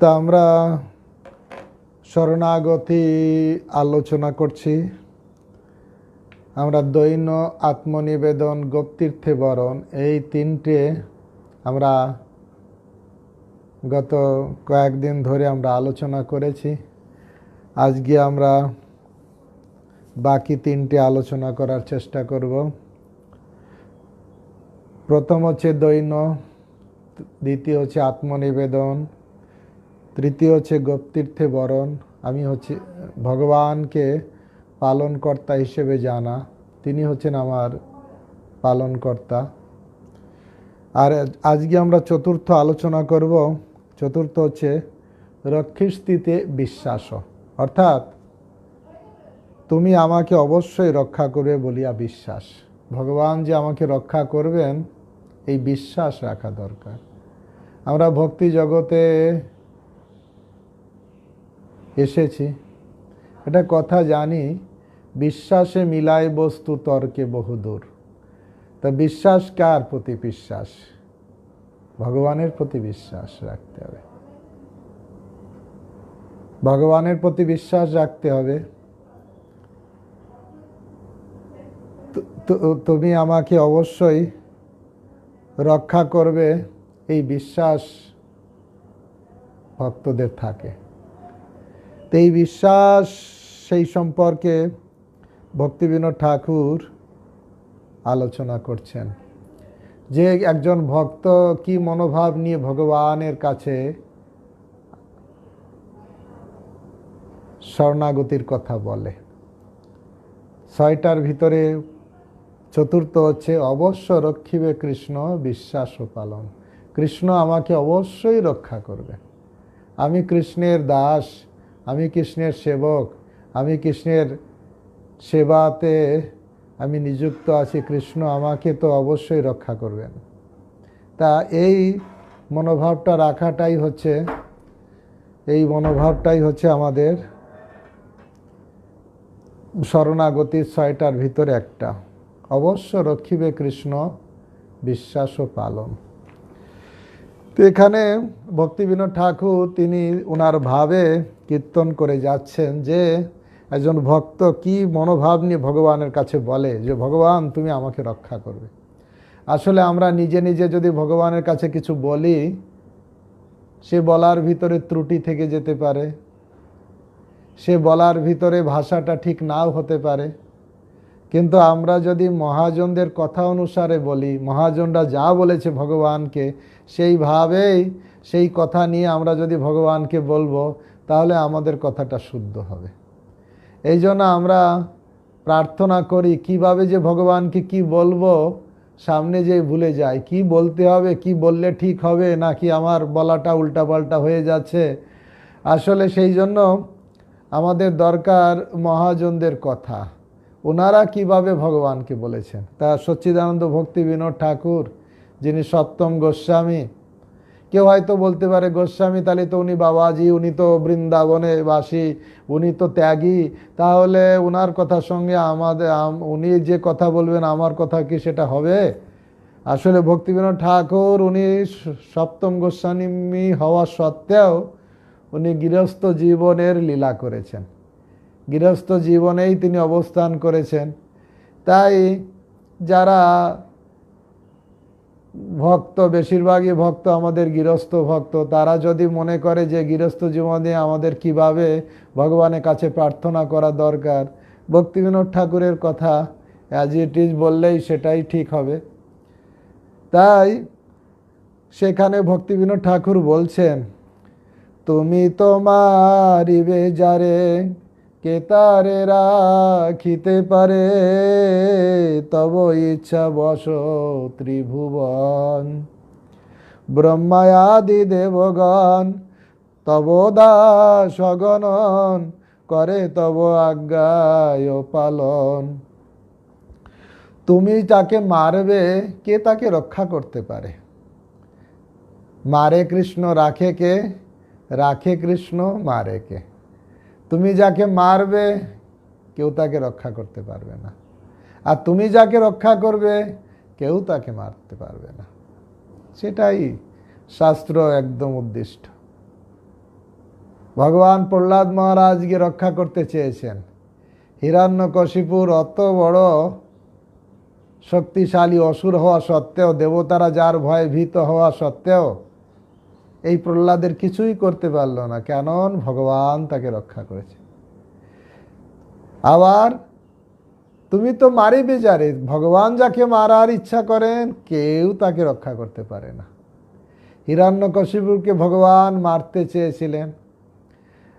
তো আমরা শরণাগতি আলোচনা করছি। আমরা দৈন্য, আত্মনিবেদন, গোপতীর্থে বরণ, এই তিনটে আমরা গত কয়েকদিন ধরে আমরা আলোচনা করেছি। আজকে আমরা বাকি তিনটে আলোচনা করার চেষ্টা করব। প্রথম হচ্ছে দৈন্য, দ্বিতীয় হচ্ছে আত্মনিবেদন, তৃতীয় হচ্ছে গোপতীর্থে বরণ। আমি হচ্ছে ভগবানকে পালনকর্তা হিসেবে জানা, তিনি হচ্ছেন আমার পালনকর্তা। আর আজকে আমরা চতুর্থ আলোচনা করব। চতুর্থ হচ্ছে রক্ষিষ্ঠিতে বিশ্বাস, অর্থাৎ তুমি আমাকে অবশ্যই রক্ষা করবে বলিয়া বিশ্বাস। ভগবান যে আমাকে রক্ষা করবেন এই বিশ্বাস রাখা দরকার। আমরা ভক্তি জগতে এসেছি, এটা কথা জানি, বিশ্বাসে মিলায় বস্তু তর্কে বহুদূর। তা বিশ্বাস কার প্রতি? বিশ্বাস ভগবানের প্রতি বিশ্বাস রাখতে হবে। ভগবানের প্রতি বিশ্বাস রাখতে হবে। তুমি আমাকে অবশ্যই রক্ষা করবে এই বিশ্বাস ভক্তদের থাকে। তো এই বিশ্বাস, সেই সম্পর্কে ভক্তিবিনোদ ঠাকুর আলোচনা করছেন যে একজন ভক্ত কি মনোভাব নিয়ে ভগবানের কাছে শরণাগতির কথা বলে। ছয়টার ভিতরে চতুর্থ হচ্ছে অবশ্য রক্ষিবে কৃষ্ণ বিশ্বাস ও পালন। কৃষ্ণ আমাকে অবশ্যই রক্ষা করবে। আমি কৃষ্ণের দাস, আমি কৃষ্ণের সেবক, আমি কৃষ্ণের সেবাতে আমি নিযুক্ত আছি। কৃষ্ণ আমাকে তো অবশ্যই রক্ষা করবেন। তা এই মনোভাবটা রাখাটাই হচ্ছে আমাদের শরণাগতির ছয়টার ভিতরে একটা। অবশ্য রক্ষিবে কৃষ্ণ বিশ্বাস ও পালন। তো এখানে ভক্তিবিনোদ ঠাকুর তিনি ওনার ভাবে কীর্তন করে যাচ্ছেন যে একজন ভক্ত কি মনোভাব নিয়ে ভগবানের কাছে বলে যে ভগবান তুমি আমাকে রক্ষা করবে। আসলে আমরা নিজে নিজে যদি ভগবানের কাছে কিছু বলি, সে বলার ভিতরে ত্রুটি থেকে যেতে পারে, সে বলার ভিতরে ভাষাটা ঠিক নাও হতে পারে। কিন্তু আমরা যদি মহাজনদের কথা অনুসারে বলি, মহাজনরা যা বলেছে ভগবানকে সেইভাবেই সেই কথা নিয়ে আমরা যদি ভগবানকে বলবো, তাহলে আমাদের কথাটা শুদ্ধ হবে। এই জন্য আমরা প্রার্থনা করি কিভাবে যে ভগবানকে কি বলবো, সামনে যে ভুলে যাই কি বলতে হবে, কি বললে ঠিক হবে, নাকি আমার বলাটা উল্টাপাল্টা হয়ে যাচ্ছে। আসলে সেই জন্য আমাদের দরকার মহাজনদের কথা, ওনারা কিভাবে ভগবানকে বলেছেন। তা সচ্চিদানন্দ ভক্তিবিনোদ ঠাকুর, যিনি সপ্তম গোস্বামী, কেউ হয়তো বলতে পারে গোস্বামী তাহলে তো উনি বাবাজি, উনি তো বৃন্দাবনে বাসী, উনি তো ত্যাগী, তাহলে ওনার কথার সঙ্গে উনি যে কথা বলবেন আমার কথা কি সেটা হবে? আসলে ভক্তিবিনোদ ঠাকুর উনি সপ্তম গোস্বামী হওয়া সত্ত্বেও উনি গৃহস্থ জীবনের লীলা করেছেন, গৃহস্থ জীবনেই তিনি অবস্থান করেছেন। তাই যারা ভক্ত, বেশিরভাগই ভক্ত আমাদের গৃহস্থ ভক্ত, তারা যদি মনে করে যে গৃহস্থ জীবনে আমাদের কিভাবে ভগবানের কাছে প্রার্থনা করা দরকার, ভক্তিবিনোদ ঠাকুরের কথা অ্যাজ ইট ইজ বললেই সেটাই ঠিক হবে। তাই সেখানে ভক্তিবিনোদ ঠাকুর বলছেন, তুমি তোমারিবে যারে কে তারে রাখিতে পারে, তব ইচ্ছা বশ ত্রিভুবন, ব্রহ্মায়াদি দেবগণ তব দাস অগণন, করে তব আজ্ঞায় পালন। তুমি যাকে মারবে কে তাকে রক্ষা করতে পারে? মারে কৃষ্ণ, রাখে কে? রাখে কৃষ্ণ, মারে কে? তুমি যাকে মারবে কেউ তাকে রক্ষা করতে পারবে না, আর তুমি যাকে রক্ষা করবে কেউ তাকে মারতে পারবে না। সেটাই শাস্ত্র একদম উদ্দিষ্ট। ভগবান প্রহ্লাদ মহারাজকে রক্ষা করতে চেয়েছেন। হিরণ্যকশিপুর অত বড় শক্তিশালী অসুর হওয়া সত্ত্বেও, দেবতারা যার ভয়ে ভীত হওয়া সত্ত্বেও এই প্রহ্লাদের কিছুই করতে পারল না। কেন? ভগবান তাকে রক্ষা করেছে। আবার তুমি তো মারিবে যারে, ভগবান যাকে মারার ইচ্ছা করেন কেউ তাকে রক্ষা করতে পারে না। হিরণ্যকশিপুরকে ভগবান মারতে চেয়েছিলেন,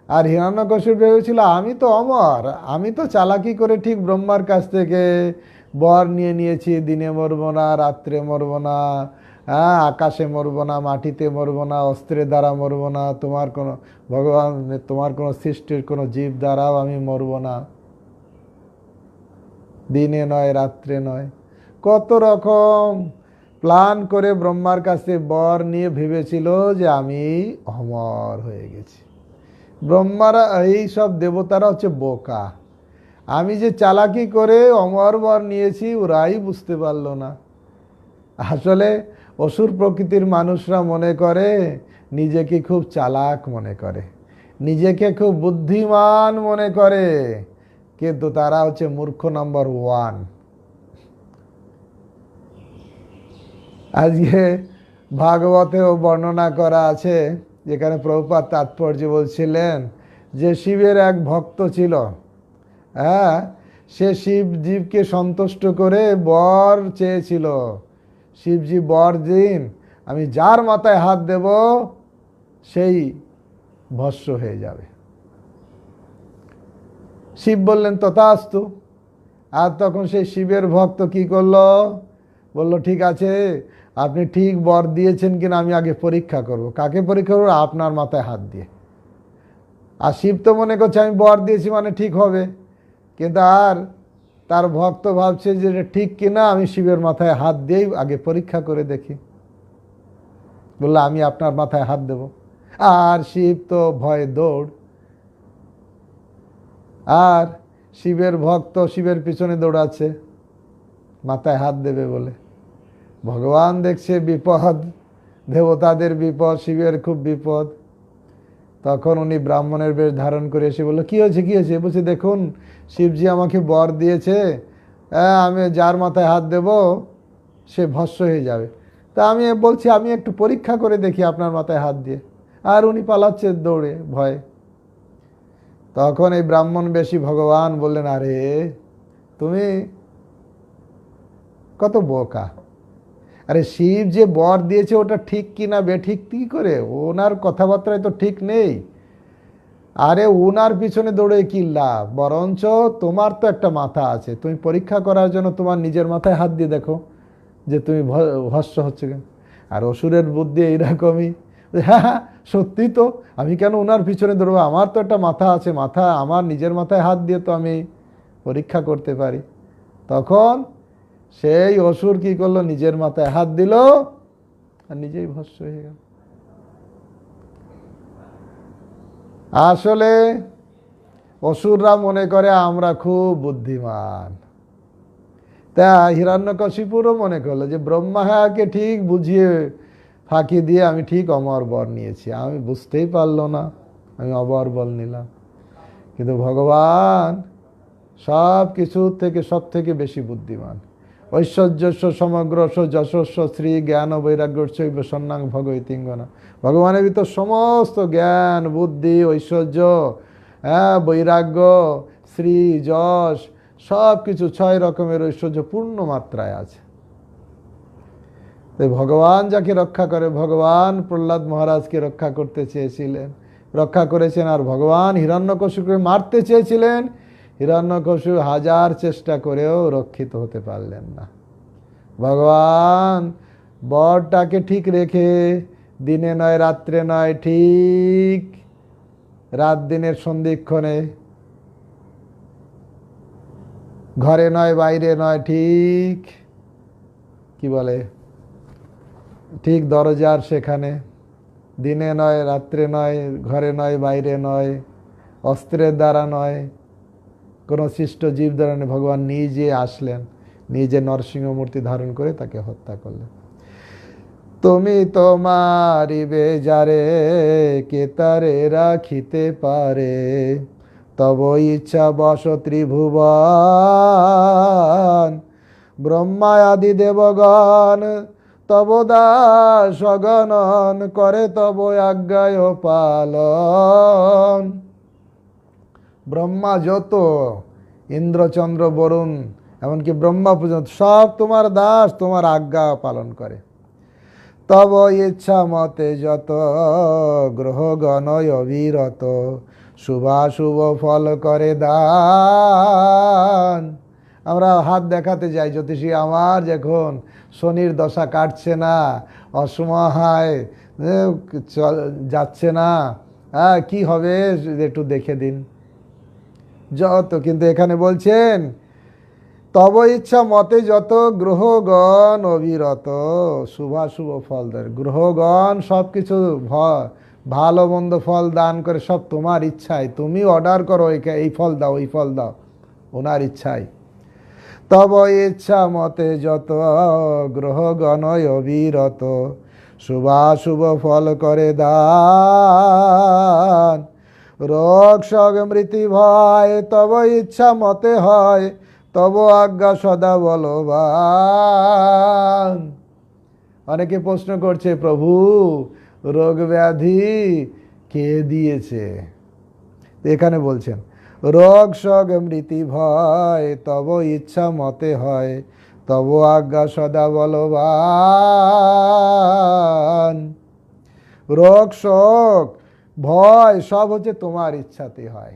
আর হিরণ্যকশিপু ভেবেছিল আমি তো অমর, আমি তো চালাকি করে ঠিক ব্রহ্মার কাছ থেকে বর নিয়ে নিয়েছি, দিনে মরব না, রাত্রে মরব না, হ্যাঁ, আকাশে মরব না, মাটিতে মরব না, অস্ত্রের দ্বারা মরব না, তোমার কোনো ভগবান তোমার কোনো সৃষ্টির কোনো জীব দ্বারাও আমি মরব না, দিনে নয় রাত্রে নয়। কত রকম প্ল্যান করে ব্রহ্মার কাছে বর নিয়ে ভেবেছিল যে আমি অমর হয়ে গেছি। ব্রহ্মারা, এই সব দেবতারা হচ্ছে বোকা। আমি যে চালাকি করে অমর বর নিয়েছি ওরাই বুঝতে পারল না। আসলে অসুর প্রকৃতির মানুষরা মনে করে, নিজেকে খুব চালাক মনে করে, নিজেকে খুব বুদ্ধিমান মনে করে, কিন্তু তারা হচ্ছে মূর্খ নম্বর 1। আজকে ভাগবতেও বর্ণনা করা আছে, যেখানে প্রভুপাদ তাৎপর্য বলছিলেন যে শিবের এক ভক্ত ছিল, হ্যাঁ, সে শিবজীবকে সন্তুষ্ট করে বর চেয়েছিল। শিবজি বর দিন, আমি যার মাথায় হাত দেব সেই ভস্ম হয়ে যাবে। শিব বললেন তথাস্তু। আর তখন সেই শিবের ভক্ত কি করলো? বলল ঠিক আছে, আপনি ঠিক বর দিয়েছেন কিনা আমি আগে পরীক্ষা করব। কাকে পরীক্ষা করবো? আপনার মাথায় হাত দিয়ে। আর শিব তো মনে করছে আমি বর দিয়েছি মানে ঠিক হবে, কিন্তু আর তার ভক্ত ভাবছে যে এটা ঠিক কিনা আমি শিবের মাথায় হাত দিয়েই আগে পরীক্ষা করে দেখি। বললো আমি আপনার মাথায় হাত দেব। আর শিব তো ভয়ে দৌড়। আর শিবের ভক্ত শিবের পিছনে দৌড়াচ্ছে মাথায় হাত দেবে বলে। ভগবান দেখছে বিপদ, দেবতাদের বিপদ, শিবের খুব বিপদ। তখন উনি ব্রাহ্মণের বেশ ধারণ করে এসে বললো কি হয়েছে, কি হয়েছে? বলছে দেখুন শিবজি আমাকে বর দিয়েছে, আমি যার মাথায় হাত দেব সে ভস্ম হয়ে যাবে। তা আমি বলছি আমি একটু পরীক্ষা করে দেখি আপনার মাথায় হাত দিয়ে। আর উনি পালাচ্ছে দৌড়ে ভয়ে। তখন এই ব্রাহ্মণ বেশি ভগবান বললেন আরে তুমি কত বোকা, আরে শিব যে বর দিয়েছে ওটা ঠিক কিনা বেঠিক কি করে? ওনার কথাবার্তায় তো ঠিক নেই। আরে ওনার পিছনে দৌড়ে কি লাভ? বরঞ্চ তোমার তো একটা মাথা আছে, তুমি পরীক্ষা করার জন্য তোমার নিজের মাথায় হাত দিয়ে দেখো যে তুমি ভস্ম হচ্ছে কেন। আর অসুরের বুদ্ধি এইরকমই, হ্যাঁ হ্যাঁ সত্যি তো, আমি কেন ওনার পিছনে দৌড়বো? আমার তো একটা মাথা আছে, মাথা আমার নিজের মাথায় হাত দিয়ে তো আমি পরীক্ষা করতে পারি। তখন সেই অসুর কি করলো? নিজের মাথায় হাত দিল আর নিজেই ভস্ম হয়ে গেল। আসলে অসুররা মনে করে আমরা খুব বুদ্ধিমান। তা হিরণ্যকশিপুরও মনে করলো যে ব্রহ্মাকে ঠিক বুঝিয়ে ফাঁকি দিয়ে আমি ঠিক অমর বর নিয়েছি, আমি বুঝতেই পারলো না আমি অমর বর নিলাম। কিন্তু ভগবান সব কিছুর থেকে সব থেকে বেশি বুদ্ধিমান। ঐশ্বর্যস্ব সমগ্রস্ব যশস্ব শ্রী জ্ঞান বৈরাগ্যৈব সন্ন্যাং ভগবতীঙ্গনা। ভগবানের ভিতর সমস্ত জ্ঞান বুদ্ধি ঐশ্বর্য, হ্যাঁ, বৈরাগ্য, শ্রী যশ সব কিছু 6 রকমের ঐশ্বর্য পূর্ণ মাত্রায় আছে। তাই ভগবান যাকে রক্ষা করে, ভগবান প্রহ্লাদ মহারাজকে রক্ষা করতে চেয়েছিলেন, রক্ষা করেছেন। আর ভগবান হিরণ্যকশিপুকে মারতে চেয়েছিলেন, হিরণ্যকশিপু 1000 চেষ্টা করেও রক্ষিত হতে পারলেন না। ভগবান বরটাকে ঠিক রেখে দিনে নয় রাত্রে নয়, ঠিক রাত দিনের সন্ধিক্ষণে, ঘরে নয় বাইরে নয়, ঠিক কি বলে ঠিক দরজার সেখানে, দিনে নয় রাত্রে নয়, ঘরে নয় বাইরে নয়, অস্ত্রের দ্বারা নয়, কোনো সৃষ্ট জীব দ্বারা নয়, ভগবান নিজে আসলেন, নিজে নরসিংহ মূর্তি ধারণ করে তাকে হত্যা করলেন। তুমি তোমারি বেজারে কে তারে রাখিতে পারে, তব ইচ্ছা বশ ত্রিভুবন। ব্রহ্মা আদি দেবগণ তব দাস অগণন, করে তব আজ্ঞায় পালন। ব্রহ্মা যত, ইন্দ্রচন্দ্র বরুণ, এমনকি ব্রহ্মা পর্যন্ত সব তোমার দাস, তোমার আজ্ঞা পালন করে। তব ইচ্ছা মতে যত গ্রহগণ অবিরত, শুভাশুভ ফল করে দান। আমরা হাত দেখাতে যাই জ্যোতিষী, আমার যখন শনির দশা কাটছে না, অসহায় যাচ্ছে না, কি হবে একটু দেখে দিন যত। কিন্তু এখানে বলছেন তব ইচ্ছা মতে যত গ্রহগণ অবিরত, শুভাশুভ ফল দেয়। গ্রহগণ সব কিছু ভালো মন্দ ফল দান করে, সব তোমার ইচ্ছায়। তুমি অর্ডার করো এই ফল দাও, এই ফল দাও, ওনার ইচ্ছায়। তব ইচ্ছা মতে যত গ্রহগণ অবিরত, শুভাশুভ ফল করে দান। রোগ শোক মৃত্যু ভয় তব ইচ্ছা মতে হয়, তব আজ্ঞা সদা বলবান। অনেকে প্রশ্ন করছে, প্রভু রোগ ব্যাধি কে দিয়েছে? এখানে বলছেন রোগ শোক মৃত্যু ভয় তব ইচ্ছা মতে হয়, তব আজ্ঞা সদা বলবান। রোগ শোক ভয় সব হচ্ছে তোমার ইচ্ছাতে হয়।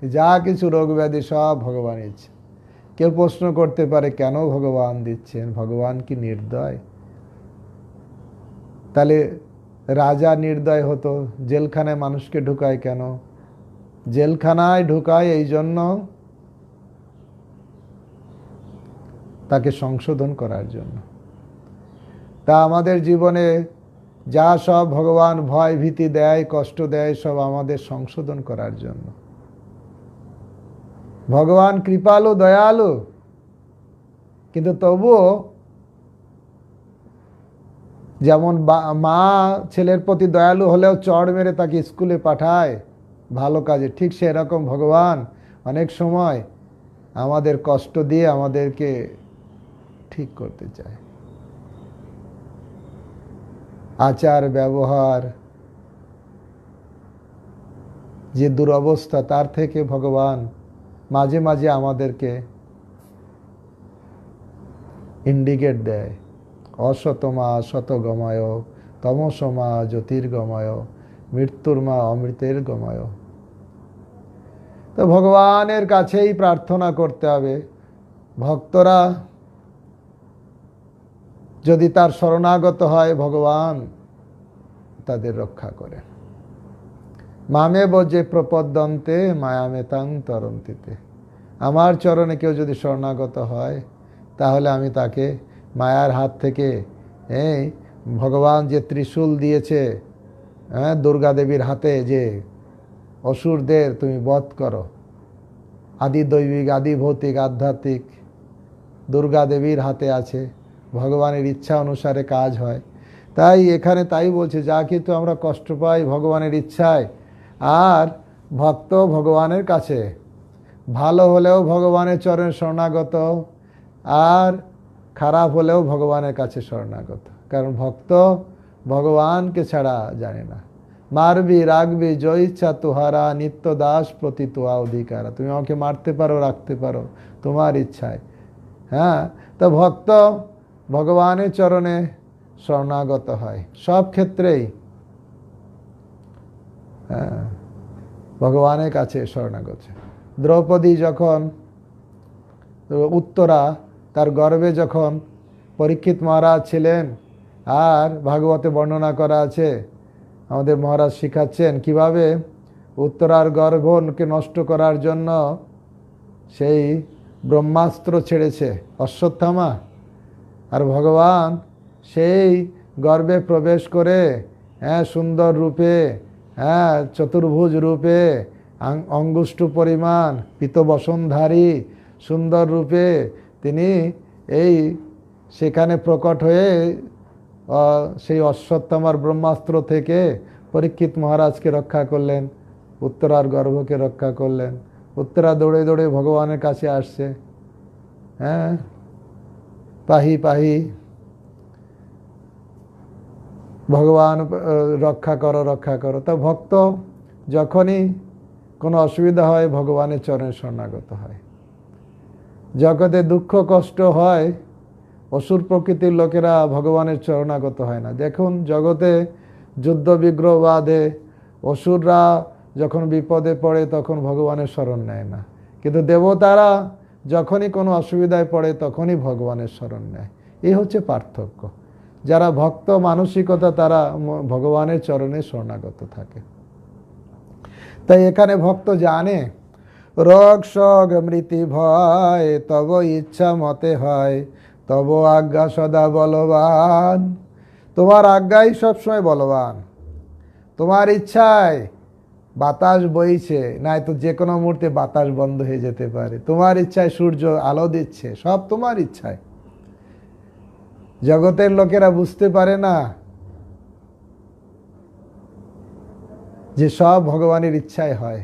যা কিছু রোগ ব্যাধি সব ভগবানের ইচ্ছা। কেউ প্রশ্ন করতে পারে কেন ভগবান দিচ্ছেন? ভগবান কি নির্দয়? তাহলে রাজা নির্দয় হতো, জেলখানায় মানুষকে ঢুকায় কেন? জেলখানায় ঢুকায় এই জন্য তাকে সংশোধন করার জন্য। তা আমাদের জীবনে যা সব ভগবান ভয় ভীতি দেয়, কষ্ট দেয়, সব আমাদের সংশোধন করার জন্য। ভগবান কৃপালু দয়ালু, কিন্তু তবুও যেমন মা ছেলের প্রতি দয়ালু হলেও চড় মেরে তাকে স্কুলে পাঠায় ভালো কাজে, ঠিক সেরকম ভগবান অনেক সময় আমাদের কষ্ট দিয়ে আমাদেরকে ঠিক করতে চায়। আচার ব্যবহার যে দুরবস্থা, তার থেকে ভগবান মাঝে মাঝে আমাদেরকে ইন্ডিকেট দেয়। অসতমা শতগময়, তমসমা জ্যোতির্গময়, মৃত্যুর মা অমৃতের গময়। তো ভগবানের কাছেই প্রার্থনা করতে হবে। ভক্তরা যদি তার শরণাগত হয়, ভগবান তাদের রক্ষা করে। মামে বজে প্রপদ্যন্তে মায়ামে তাং তরন্তিতে। আমার চরণে কেউ যদি শরণাগত হয়, তাহলে আমি তাকে মায়ার হাত থেকে, ভগবান যে ত্রিশূল দিয়েছে দুর্গা দেবীর হাতে, যে অসুরদের তুমি বধ করো, আদি দৈবিক আদি ভৌতিক আধ্যাত্মিক দুর্গা দেবীর হাতে আছে। ভগবানের ইচ্ছা অনুসারে কাজ হয়। তাই এখানে তাই বলছে, যা কিন্তু আমরা কষ্ট পাই ভগবানের ইচ্ছায়। আর ভক্ত ভগবানের কাছে, ভালো হলেও ভগবানের চরণে শরণাগত, আর খারাপ হলেও ভগবানের কাছে শরণাগত। কারণ ভক্ত ভগবানকে ছাড়া জানে না। মারবি রাখবি জয় ইচ্ছা তুহারা, নিত্য দাস প্রতি তোয়া অধিকারা। তুমি আমাকে মারতে পারো, রাখতে পারো, তোমার ইচ্ছায়। তো ভক্ত ভগবানের চরণে শরণাগত হয় সব ক্ষেত্রেই। ভগবানের কাছে শরণাগত। দ্রৌপদী যখন, উত্তরা তার গর্ভে যখন পরীক্ষিত মহারাজ ছিলেন, আর ভাগবতে বর্ণনা করা আছে, আমাদের মহারাজ শিখাচ্ছেন কিভাবে উত্তরার গর্ভকে নষ্ট করার জন্য সেই ব্রহ্মাস্ত্র ছেড়েছে অশ্বত্থামা। আর ভগবান সেই গর্ভে প্রবেশ করে সুন্দর রূপে, চতুর্ভুজ রূপে, অঙ্গুষ্ঠ পরিমাণ পীতবসনধারী সুন্দর রূপে তিনি সেখানে প্রকট হয়ে সেই অশ্বত্থামার ব্রহ্মাস্ত্র থেকে পরীক্ষিত মহারাজকে রক্ষা করলেন, উত্তরার গর্ভকে রক্ষা করলেন। উত্তরা দৌড়ে দৌড়ে ভগবানের কাছে আসছে, হ্যাঁ, পাহি পাহি, ভগবান রক্ষা করো রক্ষা করো। তা ভক্ত যখনই কোনো অসুবিধা হয় ভগবানের চরণে শরণাগত হয়। জগতে দুঃখ কষ্ট হয়, অসুর প্রকৃতির লোকেরা ভগবানের চরণাগত হয় না। দেখুন, জগতে যুদ্ধ বিগ্রহ বাঁধে, অসুররা যখন বিপদে পড়ে তখন ভগবানের শরণ নেয় না, কিন্তু দেবতারা যখনই কোনো অসুবিধায় পড়ে তখনই ভগবানের শরণ নেয়। এই হচ্ছে পার্থক্য। যারা ভক্ত মানসিকতা তারা ভগবানের চরণে শরণাগত থাকে। তাই এখানে ভক্ত জানে রোগ শোক মৃত্যু ভয় তব ইচ্ছা মতে হয়, তব আজ্ঞা সদা বলবান। তোমার আজ্ঞাই সবসময় বলবান। তোমার ইচ্ছায় বাতাস বইছে, নাই তো যে কোনো মুহূর্তে বাতাস বন্ধ হয়ে যেতে পারে। তোমার ইচ্ছায় সূর্য আলো দিচ্ছে, সব তোমার ইচ্ছায়। জগতের লোকেরা বুঝতে পারে না যে সব ভগবানের ইচ্ছায় হয়।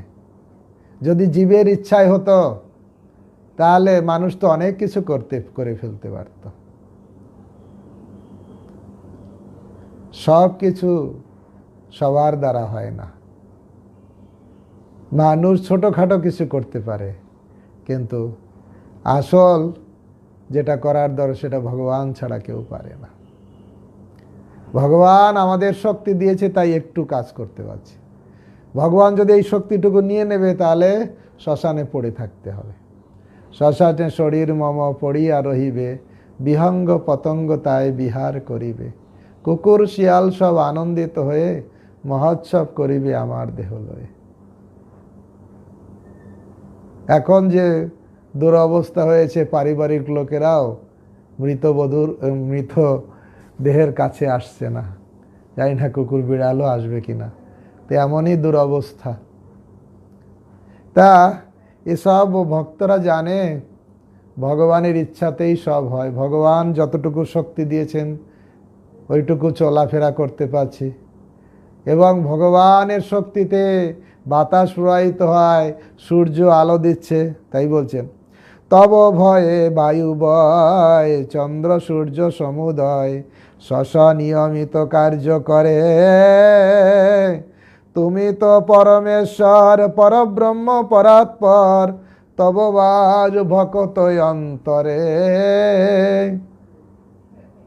যদি জীবের ইচ্ছায় হতো তাহলে মানুষ তো অনেক কিছু করে ফেলতে পারত। সব কিছু সবার দ্বারা হয় না। মানুষ ছোটখাটো কিছু করতে পারে, কিন্তু আসল যেটা করার দরকার সেটা ভগবান ছাড়া কেউ পারে না। ভগবান আমাদের শক্তি দিয়েছে তাই একটু কাজ করতে পারছি। ভগবান যদি এই শক্তিটুকু নিয়ে নেবে তাহলে শ্মশানে পড়ে থাকতে হবে। শ্মশানে শরীর মম পড়িয়া রহিবে, বিহঙ্গ পতঙ্গ তাই বিহার করিবে। কুকুর শিয়াল সব আনন্দিত হয়ে মহোৎসব করিবে আমার দেহ লয়ে। এখন যে দুরবস্থা হয়েছে, পারিবারিক লোকেরাও মৃত দেহের কাছে আসছে না। জানি না কুকুর বিড়ালও আসবে কিনা, তো এমনই দুরবস্থা। তা এসব ভক্তরা জানে ভগবানের ইচ্ছাতেই সব হয়। ভগবান যতটুকু শক্তি দিয়েছেন ওইটুকু চলাফেরা করতে পারছি, এবং ভগবানের শক্তিতে বাতাস প্রবাহিত হয়, সূর্য আলো দিচ্ছে। তাই বলছেন, তব ভয়ে বায়ু বয়, চন্দ্র সূর্য সমুদয়, শশ নিয়মিত কার্য করে। তুমি তো পরমেশ্বর পরব্রহ্ম পরাৎপর, তব বাজ ভকত অন্তরে।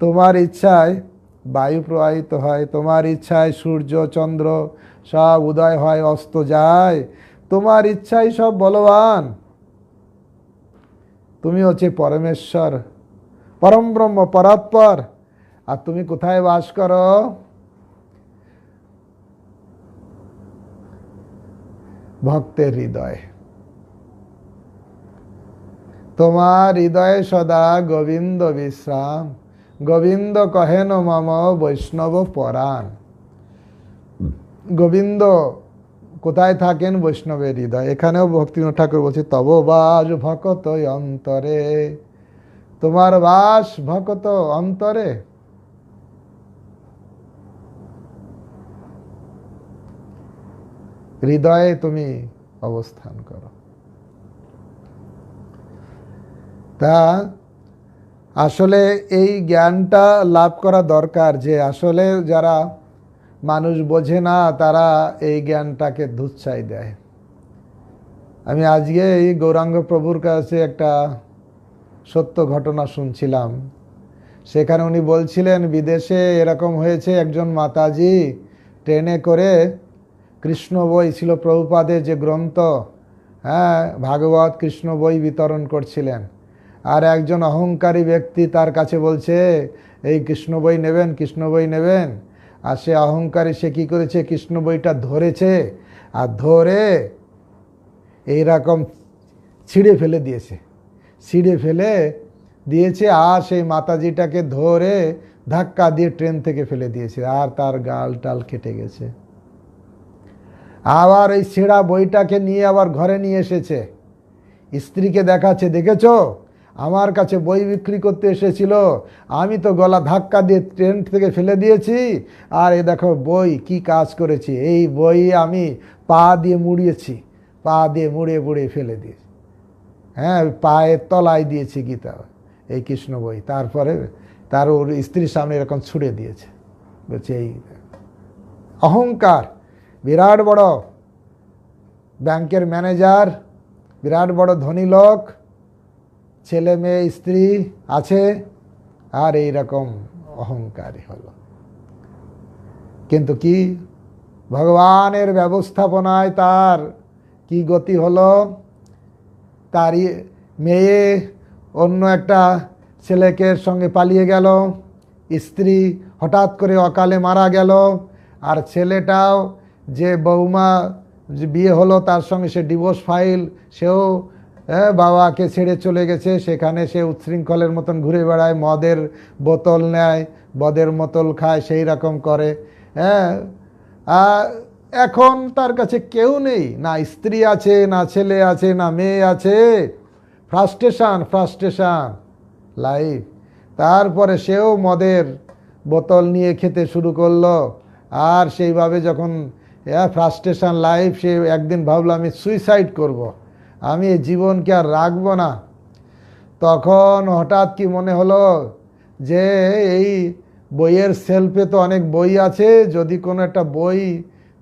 তোমার ইচ্ছায় বায়ু প্রবাহিত হয়, তোমার ইচ্ছায় সূর্য চন্দ্র সব উদয় হয় অস্ত যায়, তোমার ইচ্ছাই সব বলবান। তুমি হচ্ছে পরমেশ্বর পরম ব্রহ্ম পরাৎপর। আর তুমি কোথায় বাস করো? ভক্তের হৃদয়। তোমার হৃদয়ে সদা গোবিন্দ বিশ্রাম, গোবিন্দ কহেন মম বৈষ্ণব পরাণ। গোবিন্দ কোথায় থাকেন? বৈষ্ণবের হৃদয়। এখানেও ভক্তিবিনোদ ঠাকুর বলছে, তব বাস ভকত অন্তরে। তোমার বাস ভকত অন্তরে। হৃদয়ে তুমি অবস্থান করো। তা আসলে এই জ্ঞানটা লাভ করা দরকার, যে আসলে যারা মানুষ বোঝে না তারা এই জ্ঞানটাকে ধুচ্ছাই দেয়। আমি আজকে এই গৌরাঙ্গ প্রভুর কাছে একটা সত্য ঘটনা শুনছিলাম। সেখানে উনি বলছিলেন বিদেশে এরকম হয়েছে, একজন মাতাজি ট্রেনে করে কৃষ্ণ বই ছিল প্রভুপাদের যে গ্রন্থ, হ্যাঁ, ভাগবত কৃষ্ণ বই বিতরণ করছিলেন। আর একজন অহংকারী ব্যক্তি তার কাছে বলছে, এই কৃষ্ণ বই নেবেন, কৃষ্ণ বই নেবেন। আর সে অহংকারী সে কী করেছে, কৃষ্ণ বইটা ধরেছে, আর ধরে এইরকম ছিঁড়ে ফেলে দিয়েছে। আর সেই মাতাজিটাকে ধরে ধাক্কা দিয়ে ট্রেন থেকে ফেলে দিয়েছে, আর তার গাল টাল কেটে গেছে। আবার এই ছেঁড়া বইটাকে নিয়ে আবার ঘরে নিয়ে এসেছে, স্ত্রীকে দেখাচ্ছে, দেখেছো আমার কাছে বই বিক্রি করতে এসেছিল, আমি তো গলা ধাক্কা দিয়ে ট্রেন থেকে ফেলে দিয়েছি, আর এ দেখো বই কি কাজ করেছি, এই বই আমি পা দিয়ে মুড়িয়েছি, পা দিয়ে মুড়িয়ে মুড়িয়ে ফেলে দিয়েছি, হ্যাঁ পায়ের তলায় দিয়েছি গীতা, এই কৃষ্ণ বই। তারপরে তার ওর স্ত্রীর সামনে এরকম ছুড়ে দিয়েছে, বলছে এই অহংকার। বিরাট বড় ব্যাংকের ম্যানেজার, বিরাট বড় ধনী লোক, ছেলে মেয়ে স্ত্রী আছে, আর এই রকম অহংকারী হলো। কিন্তু কি ভগবানের ব্যবস্থাপনায় তার কি গতি হলো, তার মেয়ে অন্য একটা ছেলেকে সঙ্গে পালিয়ে গেল, স্ত্রী হঠাৎ করে অকালে মারা গেল, আর ছেলেটাও যে বৌমা যে বিয়ে হলো তার সঙ্গে সে ডিভোর্স ফাইল, সেও বাবাকে ছেড়ে চলে গেছে, সেখানে সে উচ্ছৃঙ্খলের মতন ঘুরে বেড়ায়, মদের বোতল নেয়, মদের বোতল খায়, সেই রকম করে। হ্যাঁ, এখন তার কাছে কেউ নেই, না স্ত্রী আছে, না ছেলে আছে, না মেয়ে আছে, ফ্রাস্ট্রেশন লাইফ। তারপরে সেও মদের বোতল নিয়ে খেতে শুরু করলো, আর সেইভাবে যখন ফ্রাস্ট্রেশন লাইফ, সে একদিন ভাবলো আমি সুইসাইড করব, আমি এই জীবনকে আর রাখবো না। তখন হঠাৎ কি মনে হলো যে এই বইয়ের সেলফে তো অনেক বই আছে, যদি কোনো একটা বই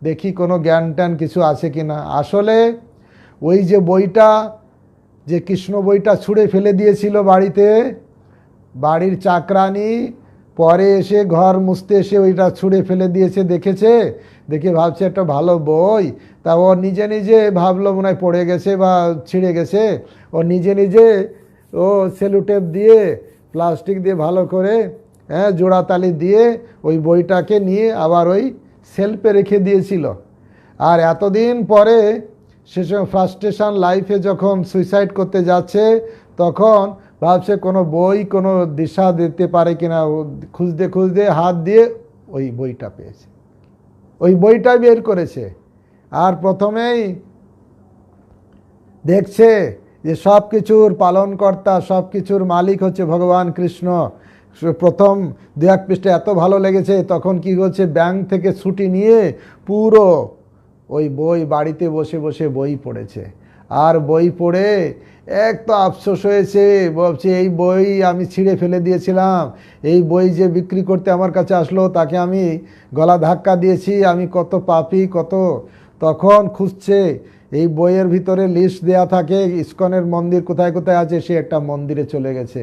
দেখি কোনো জ্ঞান ট্যান কিছু আছে কিনা। আসলে ওই যে বইটা, যে কৃষ্ণ বইটা ছুঁড়ে ফেলে দিয়েছিল বাড়িতে, বাড়ির চাকরানি পরে এসে ঘর মুছতে এসে ওইটা ছুঁড়ে ফেলে দিয়েছে, দেখেছে, দেখে ভাবছে একটা ভালো বই, তা ও নিজে নিজে ভাবলো মনে হয় পড়ে গেছে বা ছিঁড়ে গেছে, ও নিজে নিজে ও সেলুটেপ দিয়ে প্লাস্টিক দিয়ে ভালো করে জোড়াতালি দিয়ে ওই বইটাকে নিয়ে আবার ওই সেলফে রেখে দিয়েছিল। আর এতদিন পরে সেসব ফ্রাস্ট্রেশন লাইফে যখন সুইসাইড করতে যাচ্ছে, তখন ভাবছে কোনো বই কোনো দিশা দিতে পারে কিনা, খুঁজতে খুঁজতে হাত দিয়ে ওই বইটা পেয়েছে, ওই বইটা বের করেছে। আর প্রথমেই দেখছে যে সব কিছুর পালনকর্তা, সব কিছুর মালিক হচ্ছে ভগবান কৃষ্ণ। প্রথম দু এক পৃষ্ঠে এত ভালো লেগেছে, তখন কি হচ্ছে, ব্যাংক থেকে ছুটি নিয়ে পুরো ওই বই বাড়িতে বসে বসে বই পড়েছে। আর বই পড়ে এক তো আফসোস হয়েছে, বলছে এই বই আমি ছিঁড়ে ফেলে দিয়েছিলাম, এই বই যে বিক্রি করতে আমার কাছে আসলো তাকে আমি গলা ধাক্কা দিয়েছি, আমি কত পাপী কত। তখন খুঁজছে, এই বইয়ের ভিতরে লিস্ট দেয়া থাকে ইস্কনের মন্দির কোথায় কোথায় আছে, সে একটা মন্দিরে চলে গেছে,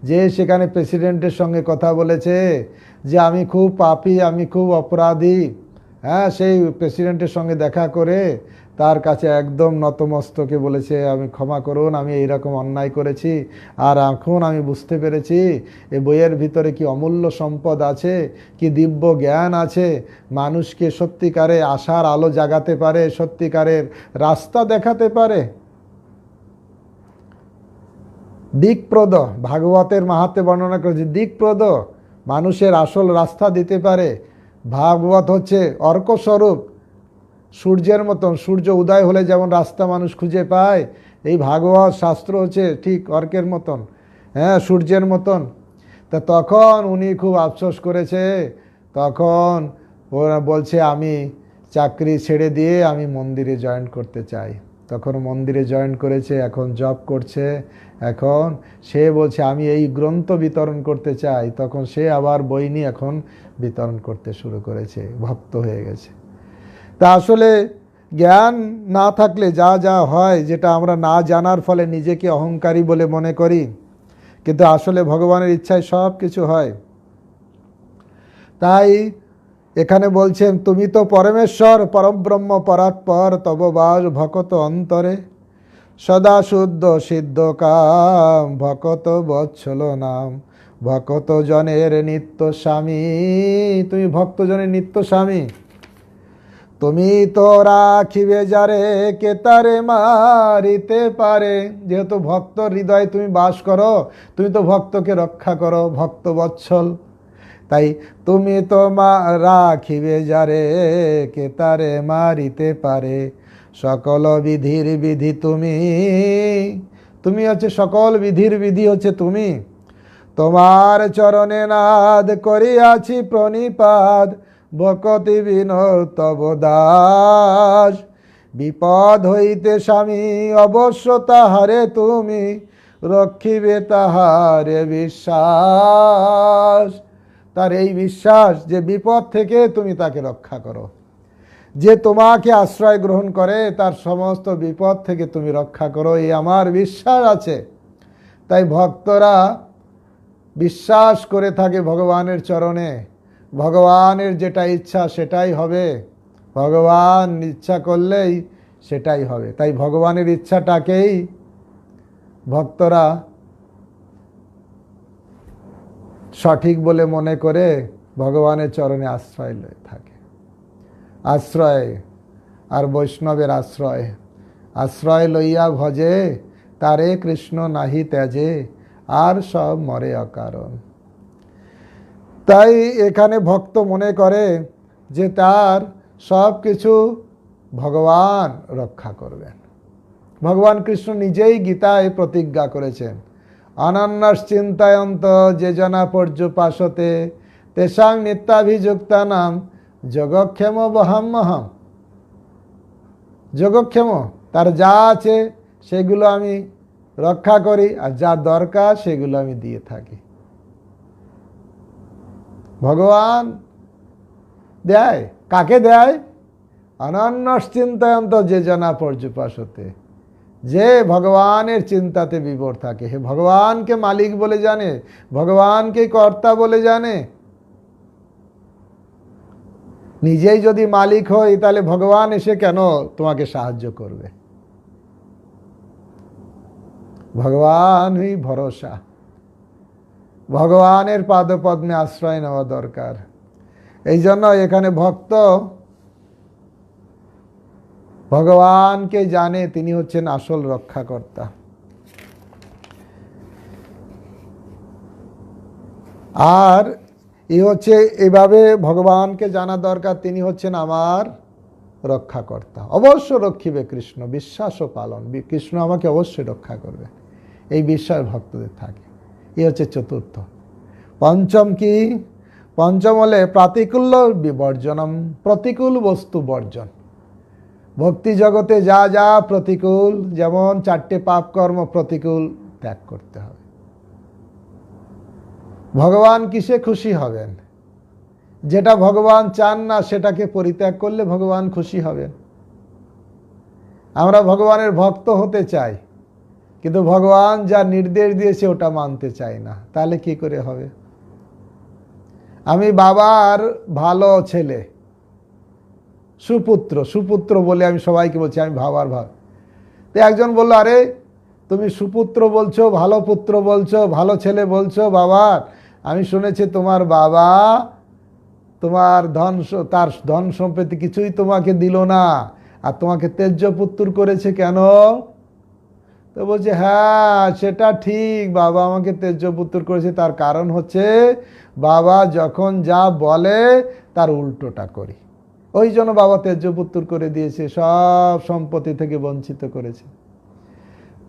যে সেখানে প্রেসিডেন্টের সঙ্গে কথা বলেছে যে আমি খুব পাপী, আমি খুব অপরাধী। হ্যাঁ, সেই প্রেসিডেন্টের সঙ্গে দেখা করে তার কাছে একদম নতমস্তকে বলেছে আমি ক্ষমা করুন, আমি এইরকম অন্যায় করেছি, আর এখন আমি বুঝতে পেরেছি এই বইয়ের ভিতরে কি অমূল্য সম্পদ আছে, কি দিব্য জ্ঞান আছে, মানুষকে সত্যিকারে আশার আলো জাগাতে পারে, সত্যিকারের রাস্তা দেখাতে পারে। দিকপ্রদ, ভাগবতের মাহাত্ম্যে বর্ণনা করেছে, দিকপ্রদ, মানুষের আসল রাস্তা দিতে পারে। ভাগবত হচ্ছে অর্কস্বরূপ, সূর্যের মতন, সূর্য উদয় হলে যেমন রাস্তা মানুষ খুঁজে পায়, এই ভাগবত শাস্ত্র হচ্ছে ঠিক অর্কের মতন, হ্যাঁ সূর্যের মতন। তা তখন উনি খুব আফসোস করেছে, তখন ওরা বলছে আমি চাকরি ছেড়ে দিয়ে আমি মন্দিরে জয়েন করতে চাই। তখন মন্দিরে জয়েন করেছে, এখন জব করছে। এখন সে বলছে আমি এই গ্রন্থ বিতরণ করতে চাই, তখন সে আবার বই নিয়ে এখন বিতরণ করতে শুরু করেছে, ভক্ত হয়ে গেছে। তা আসলে জ্ঞান না থাকলে যা যা হয়, যেটা আমরা না জানার ফলে নিজেকে অহংকারী বলে মনে করি, কিন্তু আসলে ভগবানের ইচ্ছায় সব কিছু হয়। তাই এখানে বলছেন তুমি তো পরমেশ্বর পরব্রহ্ম পরাৎপর, তব বাস ভকত অন্তরে, সদা শুদ্ধ সিদ্ধ কাম, ভকত বৎসল নাম, ভকত জনের নিত্য স্বামী। তুমি ভক্তজনের নিত্য স্বামী। তুমি তো রাখিবে যারে, কে তারে মারিতে পারে। যেহেতু ভক্ত হৃদয়ে তুমি বাস করো, তুমি তো ভক্তকে রক্ষা করো, ভক্ত বৎসল। তাই তুমি তো রাখিবে যারে, কে তারে মারিতে পারে। সকল বিধির বিধি তুমি তুমি হচ্ছে সকল বিধির বিধি হচ্ছে তুমি। তোমার চরণে নাদ করিয়াছি প্রণিপাত, ভকতি বিনোদ তব দাস। বিপদ হইতে স্বামী অবশ্য তাহারে তুমি, রক্ষিবে তাহারে বিশ্বাস। তার এই বিশ্বাস যে বিপদ থেকে তুমি তাকে রক্ষা করো, যে তোমাকে আশ্রয় গ্রহণ করে তার সমস্ত বিপদ থেকে তুমি রক্ষা করো, এই আমার বিশ্বাস আছে। তাই ভক্তরা বিশ্বাস করে থাকে ভগবানের চরণে, ভগবানের যেটা ইচ্ছা সেটাই হবে, ভগবান ইচ্ছা করলেই সেটাই হবে। তাই ভগবানের ইচ্ছাটাকেই ভক্তরা সঠিক বলে মনে করে ভগবানের চরণে আশ্রয় লয়ে থাকে। আশ্রয় আর বৈষ্ণবের আশ্রয়, আশ্রয় লইয়া ভজে তারে কৃষ্ণ নাহি ত্যাজে, আর সব মরে অকারণ। তাই এখানে ভক্ত মনে করে যে তার সব কিছু ভগবান রক্ষা করবেন। ভগবান কৃষ্ণ নিজেই গীতায় প্রতিজ্ঞা করেছেন, অনন্যাস চিন্তায়ন্ত যে জনা পর্যুপাসতে, তেষাং নিত্যাভিযুক্তানাম যোগক্ষেম বহাম্যহম। যোগক্ষেম তার যা আছে সেগুলো আমি রক্ষা করি, আর যা দরকার সেগুলো আমি দিয়ে থাকি। ভগবান দেয়, কাকে দেয়? অনন্যাস চিন্তায়ন্ত যে জনা পর্যুপাসতে, যে ভগবানের চিন্তাতে বিভোর থাকে, হে ভগবানকে মালিক বলে জানে, ভগবানকে কর্তা বলে জানে। নিজেই যদি মালিক হই তাহলে ভগবান এসে কেন তোমাকে সাহায্য করবে? ভগবানই ভরসা, ভগবানের পাদপদ্মে আশ্রয় নেওয়া দরকার। এই জন্য এখানে ভক্ত ভগবানকে জানে তিনি হচ্ছেন আসল রক্ষাকর্তা। আর এই হচ্ছে এভাবে ভগবানকে জানা দরকার, তিনি হচ্ছেন আমার রক্ষাকর্তা। অবশ্য রক্ষিবে কৃষ্ণ বিশ্বাস ও পালন, কৃষ্ণ আমাকে অবশ্যই রক্ষা করবে, এই বিশ্বাস ভক্তদের থাকে। এই হচ্ছে চতুর্থ। পঞ্চম কি? পঞ্চম হলে প্রাতিকূল্য বিবর্জনম, প্রতিকূল বস্তু বর্জন। ভক্তি জগতে যা যা প্রতিকূল, যেমন 4টে পাপ কর্ম প্রতিকূল, ত্যাগ করতে হবে। ভগবান কিসে খুশি হবেন? যেটা ভগবান চান না সেটাকে পরিত্যাগ করলে ভগবান খুশি হবেন। আমরা ভগবানের ভক্ত হতে চাই, কিন্তু ভগবান যা নির্দেশ দিয়েছে ওটা মানতে চাই না, তাহলে কি করে হবে? আমি বাবার ভালো ছেলে, সুপুত্র, সুপুত্র বলে আমি সবাইকে বলছি আমি বাবার ভালো। তো একজন বলল, আরে তুমি সুপুত্র বলছো, ভালো পুত্র বলছো, ভালো ছেলে বলছো বাবার, আমি শুনেছি তোমার বাবা তোমার তার ধন সম্পত্তি কিছুই তোমাকে দিল না, আর তোমাকে তেজ্য পুত্র করেছে কেন? তো বলছে, হ্যাঁ সেটা ঠিক, বাবা আমাকে তেজ্য পুত্র করেছে, তার কারণ হচ্ছে বাবা যখন যা বলে তার উল্টোটা করি, ওই জন্য বাবা তেজ্য পুত্র করে দিয়েছে, সব সম্পত্তি থেকে বঞ্চিত করেছে।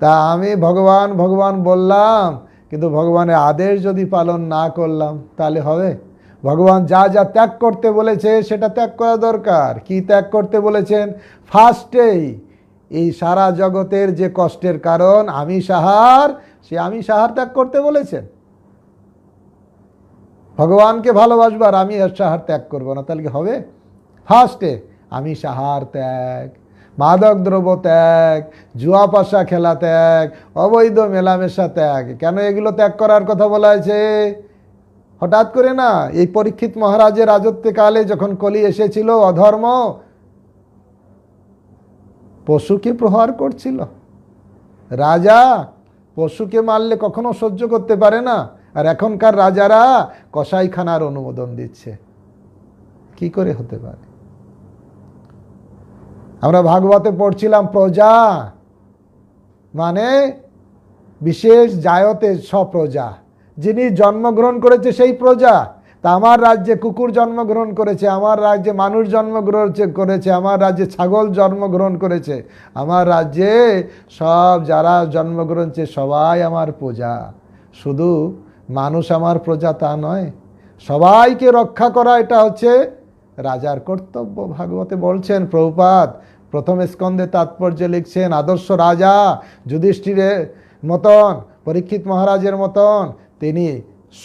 তা আমি ভগবান ভগবান বললাম, কিন্তু ভগবানের আদেশ যদি পালন না করলাম তাহলে হবে? ভগবান যা যা ত্যাগ করতে বলেছে সেটা ত্যাগ করা দরকার। কি ত্যাগ করতে বলেছেন? ফার্স্টেই এই সারা জগতের যে কষ্টের কারণ আমিষ আহার, সে আমিষ আহার ত্যাগ করতে বলেছেন। ভগবানকে ভালোবাসবার আমি আহার ত্যাগ করবো না, তাহলে কি হবে? ফার্স্টে আমিষ আহার ত্যাগ, মাদক দ্রব্য ত্যাগ, জুয়া পাশা খেলা ত্যাগ, অবৈধ মেলামেশা ত্যাগ। কেন এগুলো ত্যাগ করার কথা বলা হয়েছে? হঠাৎ করে না, এই পরীক্ষিত মহারাজের রাজত্বকালে যখন কলি এসেছিল, অধর্ম পশুকে প্রহার করছিল। রাজা পশুকে মারলে কখনো সহ্য করতে পারে না, আর এখনকার রাজারা কসাইখানার অনুমোদন দিচ্ছে। কি করে হতে পারে? আমরা ভাগবতে পড়ছিলাম, প্রজা মানে বিশেষ জায়তে স্বপ্রজা, যিনি জন্মগ্রহণ করেছে সেই প্রজা, তা আমার রাজ্যে কুকুর জন্মগ্রহণ করেছে, আমার রাজ্যে মানুষ জন্মগ্রহণ করেছে, আমার রাজ্যে ছাগল জন্মগ্রহণ করেছে, আমার রাজ্যে সব যারা জন্মগ্রহণ করেছে সবাই আমার প্রজা। শুধু মানুষ আমার প্রজা তা নয়, সবাইকে রক্ষা করা এটা হচ্ছে রাজার কর্তব্য। ভাগবতে বলছেন প্রভুপাদ, প্রথম স্কন্ধে তাৎপর্য লিখছেন, আদর্শ রাজা যুধিষ্ঠিরের মতন, পরীক্ষিত মহারাজের মতন তিনি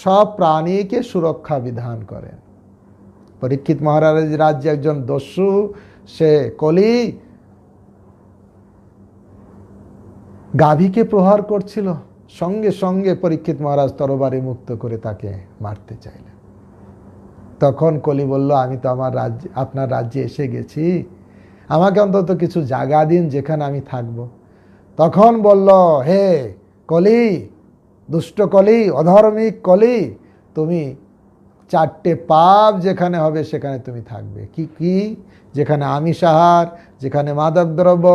সব প্রাণীকে সুরক্ষা বিধান করেন। পরীক্ষিত মহারাজ রাজ্যে একজন দস্যু, সে কলি গাভীকে প্রহার করছিল, সঙ্গে সঙ্গে পরীক্ষিত মহারাজ তরবারি মুক্ত করে তাকে মারতে চাইলেন। তখন কলি বলল, আমি তো আমার রাজ্যে, আপনার রাজ্যে এসে গেছি, আমাকে অন্তত কিছু জায়গা দিন যেখানে আমি থাকব। তখন বলল, হে কলি, দুষ্ট কলি, অধর্মিক কলি, তুমি 4টে পাপ যেখানে হবে সেখানে তুমি থাকবে। কি কি? যেখানে আমিষ আহার, যেখানে মাদক দ্রব্য,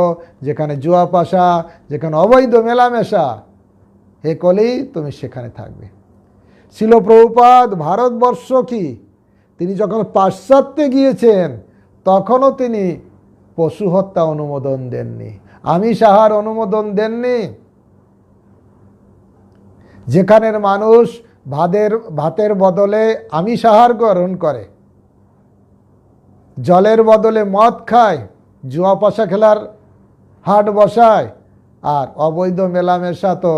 যেখানে জুয়া পাশা, যেখানে অবৈধ মেলামেশা, হে কলি তুমি সেখানে থাকবে। ছিল প্রভুপাদ ভারতবর্ষ কি, তিনি যখন পাশ্চাত্যে গিয়েছেন তখনও তিনি পশু হত্যা অনুমোদন দেননি, আমিষ আহার অনুমোদন দেননি। যেখানের মানুষ ভাতের বদলে আমিষ আহার গ্রহণ করে, জলের বদলে মদ খায়, জুয়া পাশা খেলার হাট বসায়, আর অবৈধ মেলামেশা তো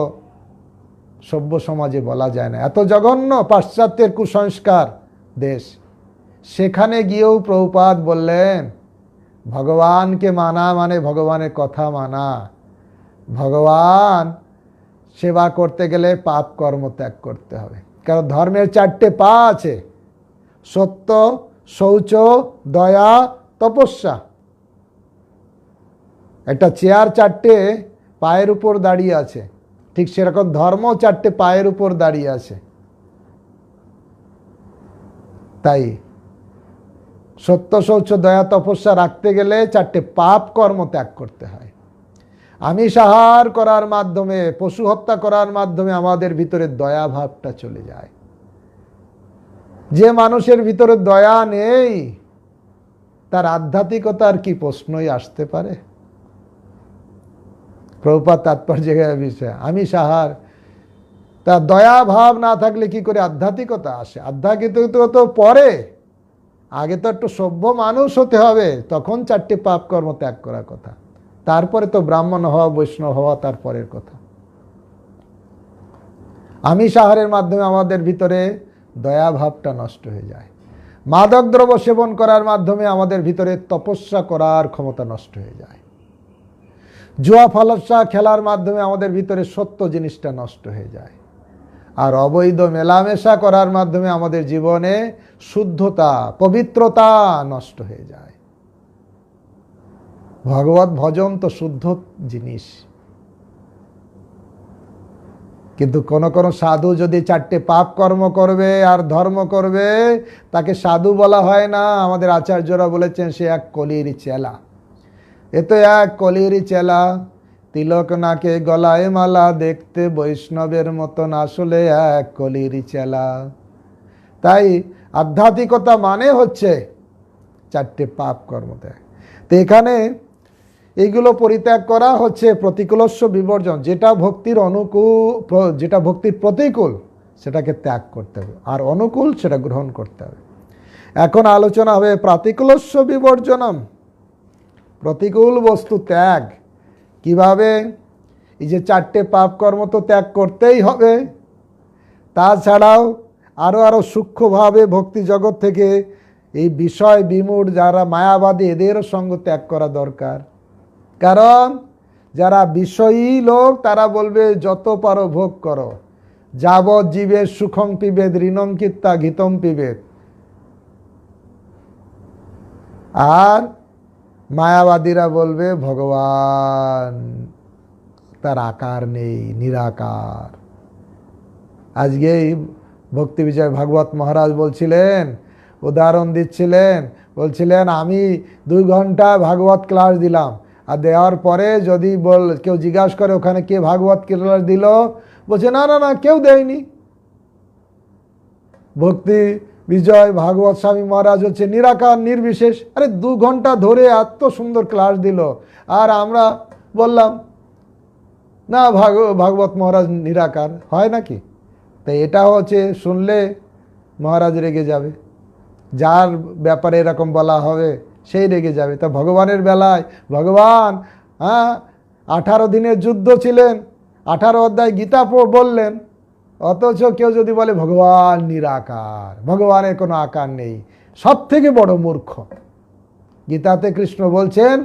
সভ্য সমাজে বলা যায় না, এত জঘন্য পাশ্চাত্যের কুসংস্কার দেশ। সেখানে গিয়েও প্রভুপাদ বললেন, ভগবানকে মানা মানে ভগবানের কথা মানা। ভগবান সেবা করতে গেলে পাপ কর্ম ত্যাগ করতে হবে, কারণ ধর্মের 4টে পা আছে, সত্য, শৌচ, দয়া, তপস্যা। একটা চেয়ার 4টে পায়ের উপর দাঁড়িয়ে আছে, ঠিক সেরকম ধর্ম 4টে পায়ের উপর দাঁড়িয়ে আছে। তাই সত্য, শৌচ, দয়া, তপস্যা রাখতে গেলে 4টে পাপ কর্ম ত্যাগ করতে হয়। আমিষ আহার করার মাধ্যমে, পশু হত্যা করার মাধ্যমে আমাদের ভিতরে দয়া ভাবটা চলে যায়। যে মানুষের ভিতরে দয়া নেই তার আধ্যাত্মিকতার কি প্রশ্নই আসতে পারে? প্রভুপাদ তাৎপর্য বিষয়, আমিষ আহার, তার দয়া ভাব না থাকলে কি করে আধ্যাত্মিকতা আসে? আধ্যাত্মিকতা তো পরে, আগে তো একটু সভ্য মানুষ হতে হবে, তখন 4টে পাপ কর্ম ত্যাগ করার কথা, তারপরে তো ব্রাহ্মণ হওয়া, বৈষ্ণব হওয়া তারপরের কথা। আমিষ আহারের মাধ্যমে আমাদের ভিতরে দয়া ভাবটা নষ্ট হয়ে যায়। মাদক দ্রব্য সেবন করার মাধ্যমে আমাদের ভিতরে তপস্যা করার ক্ষমতা নষ্ট হয়ে যায়। জুয়া ফালাসা খেলার মাধ্যমে আমাদের ভিতরে সত্য জিনিসটা নষ্ট হয়ে যায়। আর অবৈধ মেলামেশা করার মাধ্যমে আমাদের জীবনে শুদ্ধতা, পবিত্রতা নষ্ট হয়ে যায়। ভগবত ভজন তো শুদ্ধ জিনিস, কিন্তু কোন কোন সাধু যদি 4টে পাপ কর্ম করবে আর ধর্ম করবে, তাকে সাধু বলা হয় না। আমাদের আচার্যরা বলেছেন সে এক কলির চেলা। এ তো এক কলির চেলা, তিলক নাকে গলায় মালা, দেখতে বৈষ্ণবের মতন, আসলে এক কলির চেলা। তাই আধ্যাত্মিকতা মানে হচ্ছে 4টে পাপ কর্ম ত্যাগ। তো এখানে এইগুলো পরিত্যাগ করা হচ্ছে প্রতিকূলস্য বিবর্জন, যেটা ভক্তির অনুকূল, যেটা ভক্তির প্রতিকূল সেটাকে ত্যাগ করতে হবে, আর অনুকূল সেটা গ্রহণ করতে হবে। এখন আলোচনা হবে প্রাতিকূলস্য বিবর্জনম, প্রতিকূল বস্তু ত্যাগ কিভাবে। এই যে 4টে পাপ কর্ম তো ত্যাগ করতেই হবে, তাছাড়াও আরও সূক্ষ্মভাবে ভক্তি জগৎ থেকে এই বিষয় বিমূঢ় যারা মায়াবাদী, এদেরও সঙ্গ ত্যাগ করা দরকার। কারণ যারা বিষয়ী লোক তারা বলবে যত পারো ভোগ করো, যাবৎ জীবের সুখং পিবেদ ঋণং কীর্তা ঘিতম পিবেদ। আর মায়াবাদীরা বলবে ভগবান তার আকার নেই, নিরাকার। আজকেই ভক্তি বিজয় ভাগবত মহারাজ বলছিলেন, উদাহরণ দিচ্ছিলেন, বলছিলেন আমি 2 ঘন্টা ভাগবত ক্লাস দিলাম, আর দেওয়ার পরে যদি কেউ জিজ্ঞাসা করে ওখানে কে ভাগবত ক্লাস দিল, বলছে না না না কেউ দেয়নি। ভক্তি বিজয় ভাগবত স্বামী মহারাজ হচ্ছে নিরাকার নির্বিশেষ। আরে 2 ঘন্টা ধরে এত সুন্দর ক্লাস দিল, আর আমরা বললাম না ভাগবত মহারাজ নিরাকার, হয় নাকি? তাই এটা হচ্ছে শুনলে মহারাজ রেগে যাবে, যার ব্যাপারে এরকম বলা হবে সেই রেগে যাবে। তা ভগবানের বেলায় ভগবান 18 দিনের যুদ্ধ ছিলেন, 18 অধ্যায় গীতা বললেন, অথচ কেউ যদি বলে ভগবান নিরাকার, ভগবানের কোনো আকার নেই, সব থেকে বড় মূর্খ। গীতাতে কৃষ্ণ বলছেন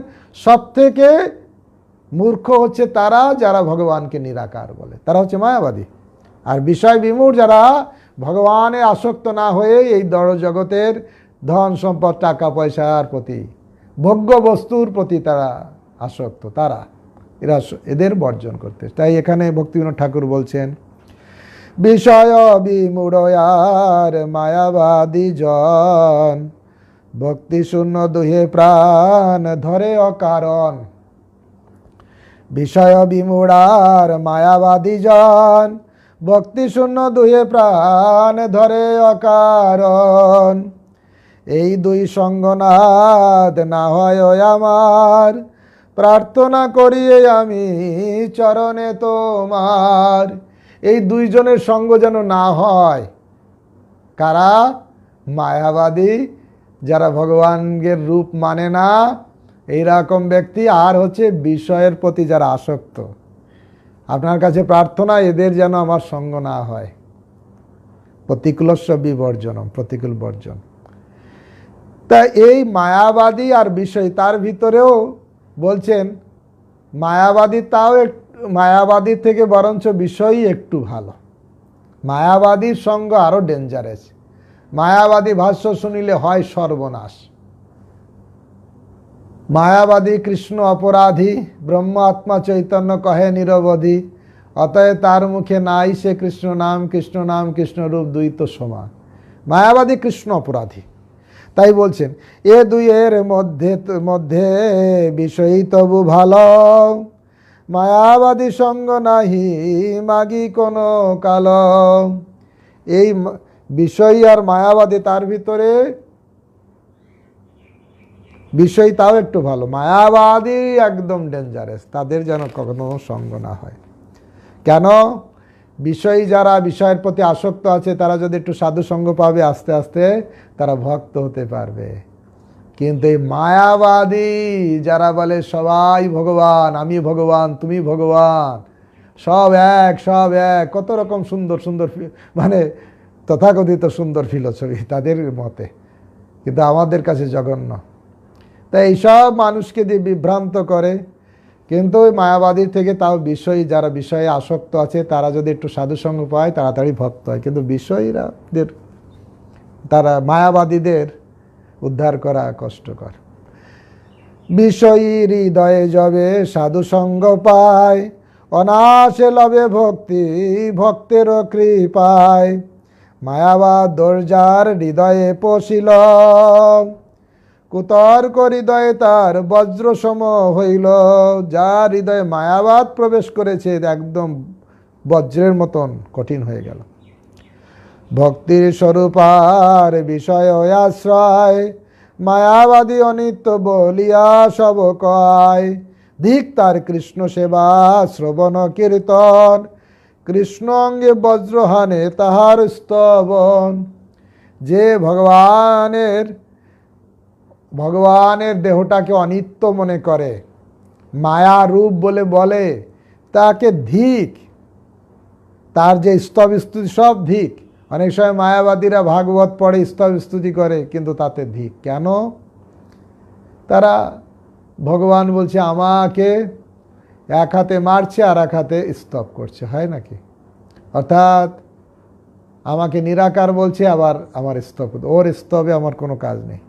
সব থেকে মূর্খ হচ্ছে তারা যারা ভগবানকে নিরাকার বলে, তারা হচ্ছে মায়াবাদী। আর বিষয় বিমূঢ় যারা ভগবানে আসক্ত না হয়ে এই জড় জগতের ধন সম্পদ টাকা পয়সার প্রতি, ভোগ্য বস্তুর প্রতি তারা আসক্ত, এদের বর্জন করতে। তাই এখানে ভক্তিবিনোদ ঠাকুর বলছেন বিষয় বিমূঢ় মায়াবাদী জন, ভক্তি শূন্য দুহে প্রাণ ধরে অকারণ। বিষয় বিমূঢ় মায়াবাদী জন, ভক্তি শূন্য দুহে প্রাণ ধরে অকারণ। এই 2 সঙ্গনাদ না হয় আমার, প্রার্থনা করিয়ে আমি চরণে তোমার। এই 2 জনের সঙ্গ যেন না হয়। কারা? মায়াবাদী, যারা ভগবানের রূপ মানে না এইরকম ব্যক্তি, আর হচ্ছে বিষয়ের প্রতি যারা আসক্ত। আপনার কাছে প্রার্থনা এদের যেন আমার সঙ্গ না হয়। প্রতিকূলস্য বিবর্জনম, প্রতিকূল বর্জন। তা এই মায়াবাদী আর বিষয়, তার ভিতরেও বলছেন মায়াবাদীর থেকে বরঞ্চ বিষয়ই একটু ভালো। মায়াবাদীর সঙ্গ আরো ডেঞ্জারাস। মায়াবাদী ভাষ্য শুনিলে হয় সর্বনাশ। মায়াবাদী কৃষ্ণ অপরাধী, ব্রহ্ম আত্মা চৈতন্য কহে নিরবধি, অতএব তার মুখে নাই সে কৃষ্ণ নাম, কৃষ্ণ নাম কৃষ্ণ রূপ 2 তো সমান। মায়াবাদী কৃষ্ণ অপরাধী। তাই বলছেন এ 2 এর মধ্যে বিষয়ী তবু ভালো, মায়াবাদী সঙ্গ নাহি মাগি কোনো কাল। এই বিষয়ী আর মায়াবাদী, তার ভিতরে বিষয় তাও একটু ভালো, মায়াবাদী একদম ডেঞ্জারাস, তাদের যেন কখনো সঙ্গ না হয়। কেন? বিষয়ী যারা বিষয়ের প্রতি আসক্ত আছে তারা যদি একটু সাধু সঙ্গ পাবে, আস্তে আস্তে তারা ভক্ত হতে পারবে। কিন্তু এই মায়াবাদী যারা বলে সবাই ভগবান, আমি ভগবান, তুমি ভগবান, সব এক, কত রকম সুন্দর সুন্দর মানে তথাকথিত সুন্দর ফিলোসফি তাদের মতে, কিন্তু আমাদের কাছে জঘন্য। তাই এইসব মানুষকে দিয়ে বিভ্রান্ত করে। কিন্তু ওই মায়াবাদীর থেকে তাও বিষয়ী যারা বিষয়ে আসক্ত আছে তারা যদি একটু সাধুসঙ্গ পায় তাড়াতাড়ি ভক্ত হয়। কিন্তু বিষয়ীরাদের, তারা মায়াবাদীদের উদ্ধার করা কষ্টকর। বিষয়ী হৃদয়ে যবে সাধুসঙ্গ পায়, অনাসে লবে ভক্তি ভক্তেরও কৃপায়। মায়াবাদ দরজার হৃদয়ে পশিল, কুতর্ক হৃদয়ে তার বজ্র সম হইল। যার হৃদয়ে মায়াবাদ প্রবেশ করেছে একদম বজ্রের মতন কঠিন হয়ে গেল। ভক্তির স্বরূপার বিষয় আশ্রয়, মায়াবাদী অনিত্য বলিয়া সব কয়। ধিক তার কৃষ্ণ সেবা শ্রবণ কীর্তন, কৃষ্ণ অঙ্গে বজ্রহানে তাহার স্তবন। যে ভগবানের দেহটাকে অনিত্য মনে করে, মায়া রূপ বলে তাকে ধিক। তার যে স্তব স্তুতি সব ধিক। অনেক সময় মায়াবাদীরা ভাগবত পড়ে স্তব স্তুতি করে, কিন্তু তাতে ধিক। কেন? তারা ভগবান বলছে আমাকে এক হাতে মারছে আর এক হাতে স্তব করছে, হয় নাকি? অর্থাৎ আমাকে নিরাকার বলছে, আবার আমার স্তব, ওর স্তবে আমার কোনো কাজ নেই।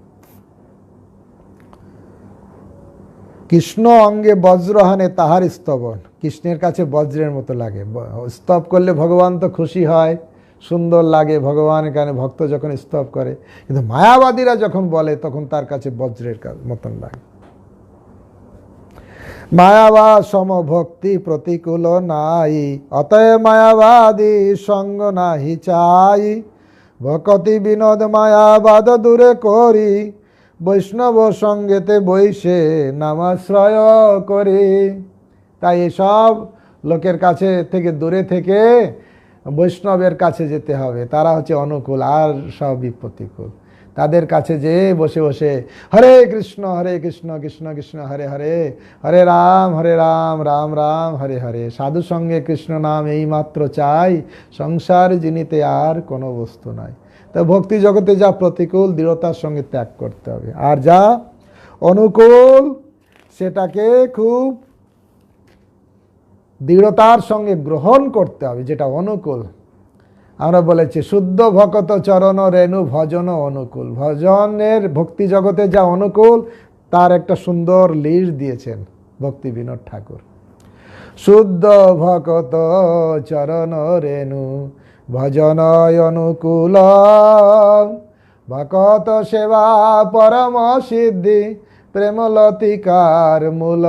কৃষ্ণ অঙ্গে বজ্রহানে তাহার স্তবন, কৃষ্ণের কাছে বজ্রের মতো লাগে। স্তব করলে ভগবান তো খুশি হয়, সুন্দর লাগে ভগবানের কারণে ভক্ত যখন স্তব করে। কিন্তু মায়াবাদীরা যখন বলে তখন তার কাছে বজ্রের মতন লাগে। মায়াবাদ সমভক্তি প্রতিকূল নাই, অতএব মায়াবাদী সঙ্গ নাহি চাই। ভকতি বিনোদ মায়া বাদ দূরে করি, বৈষ্ণব সঙ্গেতে বৈশে নামাশ্রয় করি। তাই এসব লোকের কাছে থেকে দূরে থেকে বৈষ্ণবের কাছে যেতে হবে, তারা হচ্ছে অনুকূল আর সব বিপত্তিকূল। তাদের কাছে যেয়ে বসে বসে হরে কৃষ্ণ কৃষ্ণ কৃষ্ণ হরে হরে, হরে রাম রাম রাম হরে হরে, সাধু সঙ্গে কৃষ্ণ নাম এই মাত্র চাই, সংসার জিনিতে আর কোনো বস্তু নাই। তো ভক্তি জগতে যা প্রতিকূল দৃঢ়তার সঙ্গে ত্যাগ করতে হবে, আর যা অনুকূল সেটাকে খুব দৃঢ়তার সঙ্গে গ্রহণ করতে হবে। যেটা অনুকূল আমরা বলেছি শুদ্ধ ভকত চরণ রেণু ভজন অনুকূল। ভজনের ভক্তি জগতে যা অনুকূল তার একটা সুন্দর লিস্ট দিয়েছেন ভক্তি বিনোদ ঠাকুর। শুদ্ধ ভকত চরণ রেণু ভজন অনুকূল, ভকত সেবা পরম সিদ্ধি প্রেমলতিকার মূল।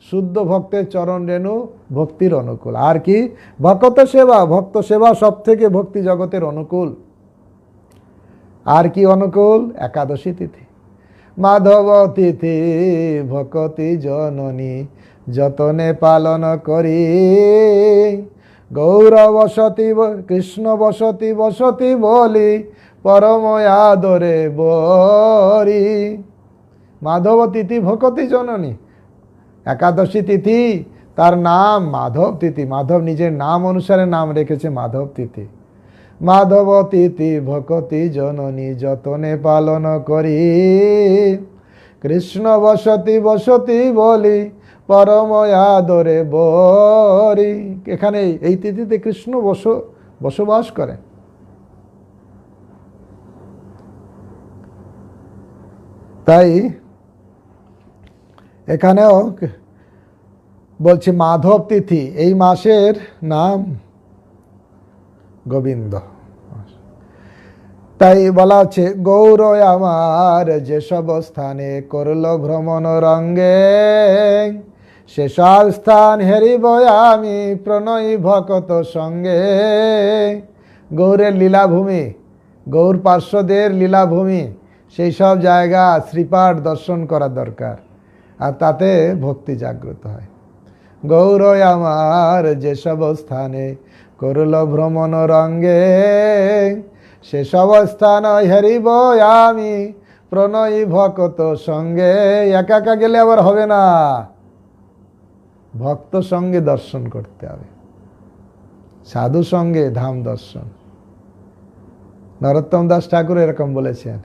শুদ্ধ ভক্তের চরণ রেণু ভক্তির অনুকূল। আর কি? ভকত সেবা, ভক্ত সেবা সব থেকে ভক্তি জগতের অনুকূল। আর কি অনুকূল? একাদশী তিথি, মাধব তিথি ভকতি জননী যতনে পালন করি, গৌর বসতি কৃষ্ণ বসতি বসতি বলি পরম আদরে বরি। মাধব তিথি ভকতি জননী, একাদশী তিথি তার নাম মাধব তিথি। মাধব নিজের নাম অনুসারে নাম রেখেছে মাধব তিথি। মাধব তিথি ভকতি জননী যতনে পালন করি, কৃষ্ণ বসতি বসতি বলি পরম আদরে বরি। এখানে এই তিথিতে কৃষ্ণ বসবাস করেন। তাই এখানেও বলছি মাধব তিথি, এই মাসের নাম গোবিন্দ। তাই বলা হচ্ছে গৌর আমার যেসব স্থানে করল ভ্রমণ রঙ্গে, সেসব স্থান হেরিব আমি প্রণয়ী ভকত সঙ্গে। গৌরের লীলাভূমি, গৌর পার্শ্বদের লীলাভূমি, সেই সব জায়গা শ্রীপাঠ দর্শন করা দরকার, আর তাতে ভক্তি জাগ্রত হয়। গৌর আমার যেসব স্থানে করল ভ্রমণ রঙ্গে, সেসব স্থান হেরিব আমি প্রণয়ী ভকত সঙ্গে। একা একা গেলে আবার হবে না, ভক্ত সঙ্গে দর্শন করতে হবে, সাধু সঙ্গে ধাম দর্শন। নরোত্তম দাস ঠাকুর এরকম বলেছেন,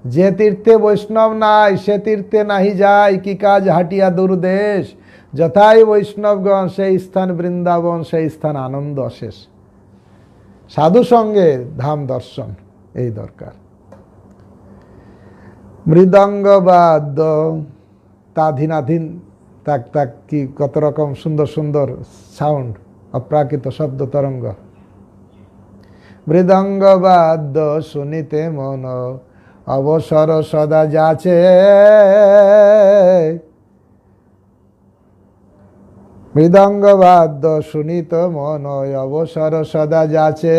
যে তীর্থে বৈষ্ণব নাই সে তীর্থে নাহি যায়, কি কাজ হাটিয়া দূরদেশ, যথাই বৈষ্ণবগণ সেই স্থান বৃন্দাবন, সেই স্থান আনন্দ অশেষ। সাধু সঙ্গে ধাম দর্শন এই দরকার। মৃদঙ্গ বাদ্য তাধীনাধীন তাক তাক কি কত রকম সুন্দর সুন্দর সাউন্ড, অপ্রাকৃত শব্দ তরঙ্গ। মৃদঙ্গ বাদ্য শুনিতে মন অবসর সদা যাচে, মৃদঙ্গ বাদ্য শুনিত মন অবসর সদা যাচে,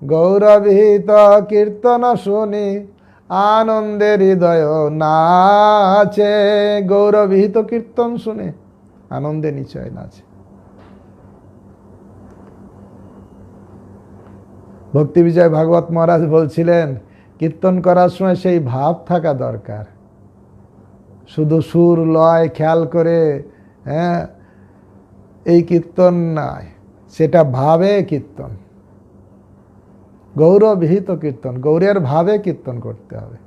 গৌরবিহিত কীর্তন শুনি আনন্দের হৃদয় নাচে। গৌরবিহিত কীর্তন শুনে আনন্দে নিচয় নাচে। ভক্তি বিজয় ভাগবত মহারাজ বলছিলেন, কীর্তন করার সময় সেই ভাব থাকা দরকার, শুধু সুর লয় খেয়াল করে এই কীর্তন নয়, সেটা ভাবে কীর্তন, গৌরবিহিত কীর্তন, গৌরের ভাবে কীর্তন করতে হবে।